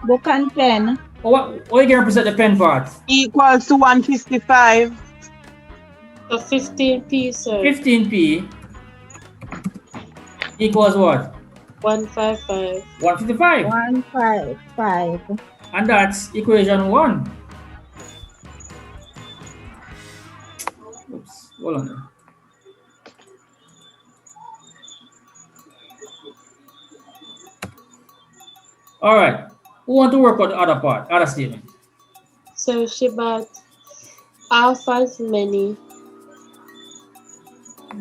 Book and pen. what you can represent the pen part? Equals to 155. So 15P, sir. 15P equals what? 155. 155. 155. And that's equation 1. Oops, hold on there. All right. Who want to work on the other part, other statement? So she bought half as many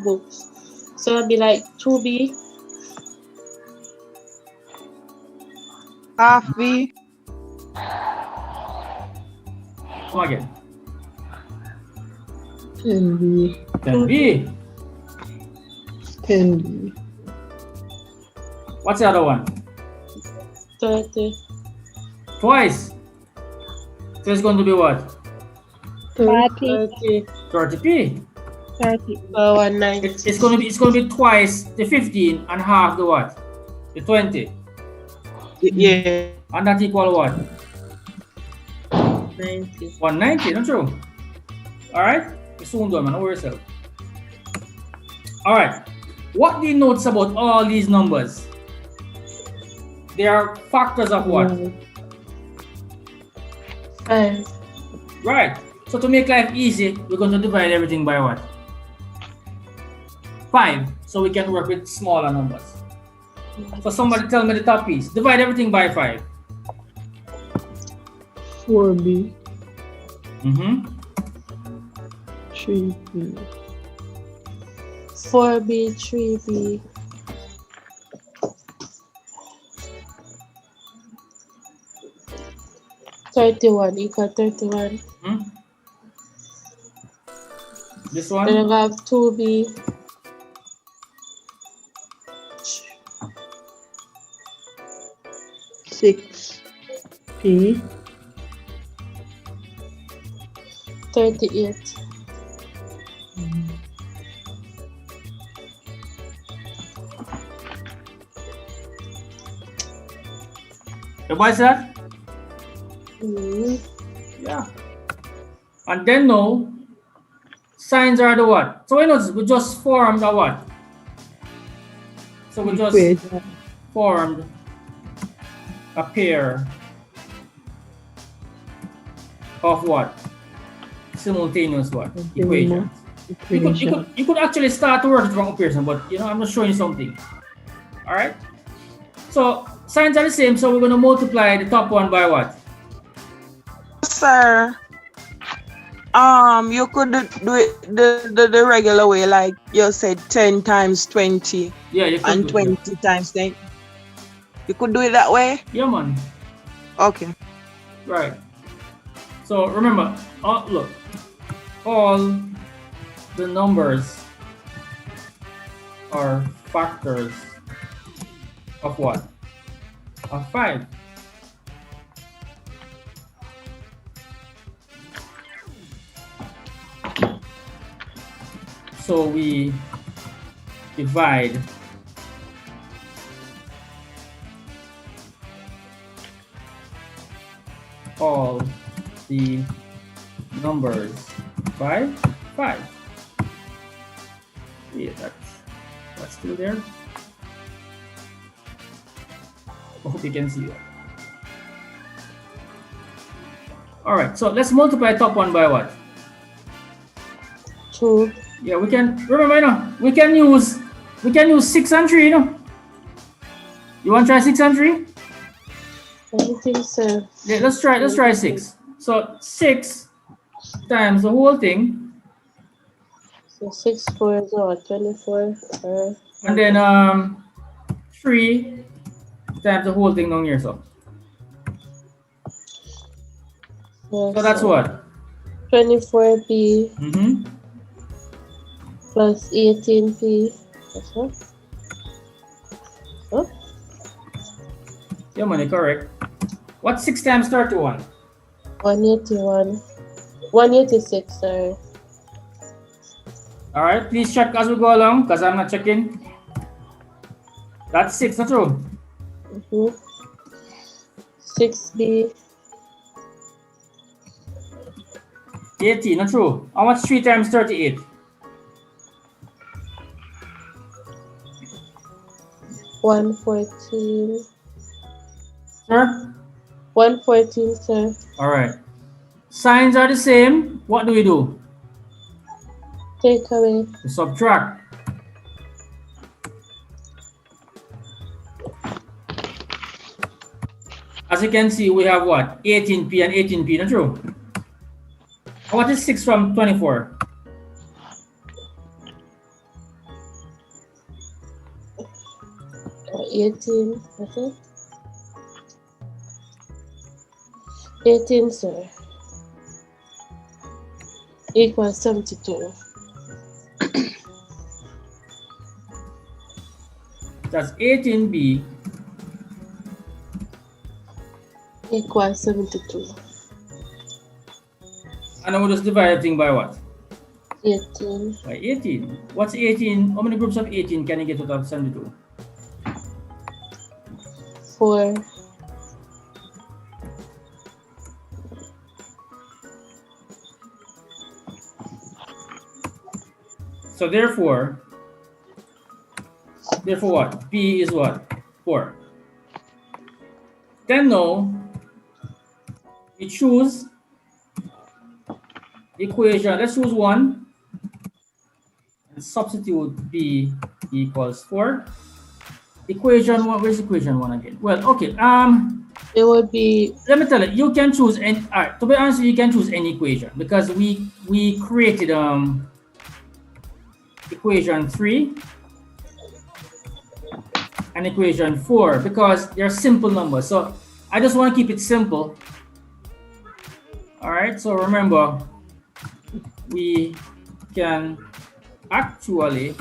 books. So it'll be like 2B. Half B. Come again. 10B. 10B. 10B. What's the other one? 30. Twice. So it's going to be what? 30. 30P. 30. 190. It's going to be twice the 15 and half the what? The 20. Yeah. And that equal what? 90. 190, not true? All right? You soon do, man. Don't worry yourself. All right. What do you notice about all these numbers? They are factors of what? 5. Right. So to make life easy, we're going to divide everything by what? 5. So we can work with smaller numbers. So somebody tell me the top piece. Divide everything by 5. 4B. 3B. 4B, 3B. 31 equal 31. This one? Then I have 2B. 6P. 38. Everybody see that? Yeah. And then now, signs are the what? So we notice we just formed a what? So we just Equation. formed a pair of what? Simultaneous what? Equations. You could actually start to work from operation, but you know, I'm just showing you something. All right. So signs are the same, so we're going to multiply the top one by what? Sir, you could do it the regular way, like you said, 10 times 20. Yeah, you could and 20 times 10. You could do it that way? Yeah, man. Okay. Right. So remember, look, all the numbers are factors of what? Of 5. So we divide all the numbers by 5. Yeah, that's still there. I hope you can see that. All right, so let's multiply top one by what? 2. Yeah, we can remember, you know, we can use 6 and 3, you know. You want to try 6 and 3? I think so. Yeah, let's try 6. So 6 times the whole thing. So 6 4 is what? 24. And then 3 times the whole thing down here. So that's what? 24p Mm-hmm. plus 18p. That's what? Huh? Yeah, money, correct. What's 6 times 31? 181. 186, sorry. All right, please check as we go along, because I'm not checking. That's 6, not true? 6b. 18, not true? How much 3 times 38? 114. Sir? 114, sir. All right. Signs are the same. What do we do? Take away. We subtract. As you can see, we have what? 18p and 18p, not true? What is 6 from 24? 18, I think. 18, sir. Equals 72. That's 18b equals 72. and then we just divide everything by what? 18. By 18. What's 18? How many groups of 18 can you get out of 72? 4. So therefore what? B is what? 4. Then now we choose equation. Let's choose 1 and substitute B equals 4. Equation 1. Where's equation 1 again? Well, okay. It would be. Let me tell you. You can choose any. To be honest, you can choose any equation because we created equation 3 and equation 4 because they're simple numbers. So I just want to keep it simple. All right. So remember, we can actually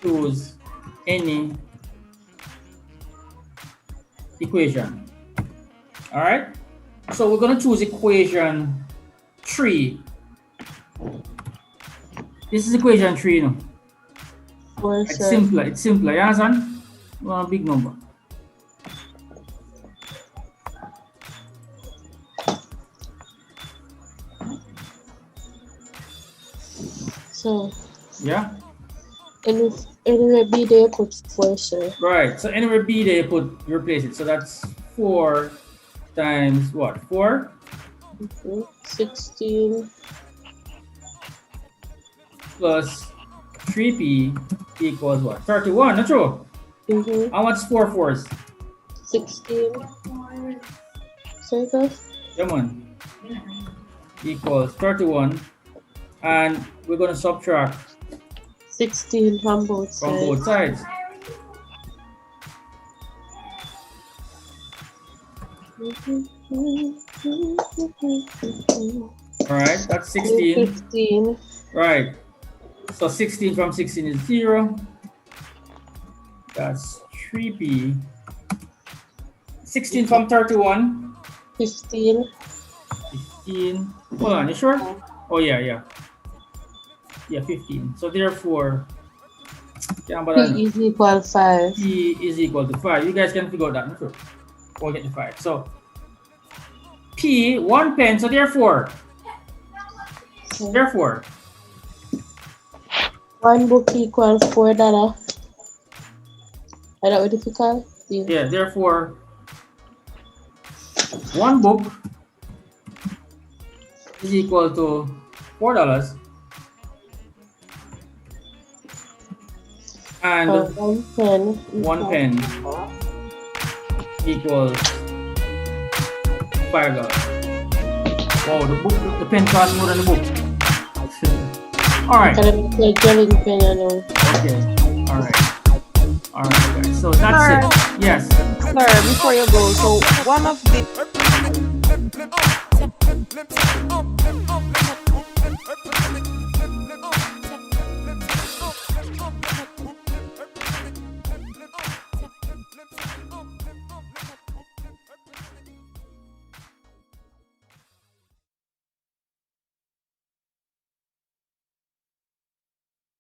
choose any equation. All right. So we're going to choose equation 3. This is equation 3, you know. It's simpler. It's simpler. You understand? We want a big number. So Yeah. anywhere B there put 4, sir. Right. So anywhere B there you replace it. So that's 4 times what? 4 16 plus 3p equals what? 31. Not true. How much 4 fours? 16. Circle. Come on. Equals 31. And we're going to subtract 16 from both from sides. both sides. All right, that's 16. 15. Right. So 16 from 16 is 0. That's 3p. 16 from 31. 15. 15. Hold on, you sure? Oh yeah, yeah. Yeah, 15. So therefore, P is equal 5. P is equal to 5. You guys can figure out that, not sure. We'll get the 5. So P, 1 pen. So therefore, one book equals $4. Is that what difficult? Yeah, therefore, one book is equal to $4. And 1 pen equals $5. Wow, the pen costs more than the book. All right. Okay. All right, guys. So that's it. Yes. Sir, before you go, so one of the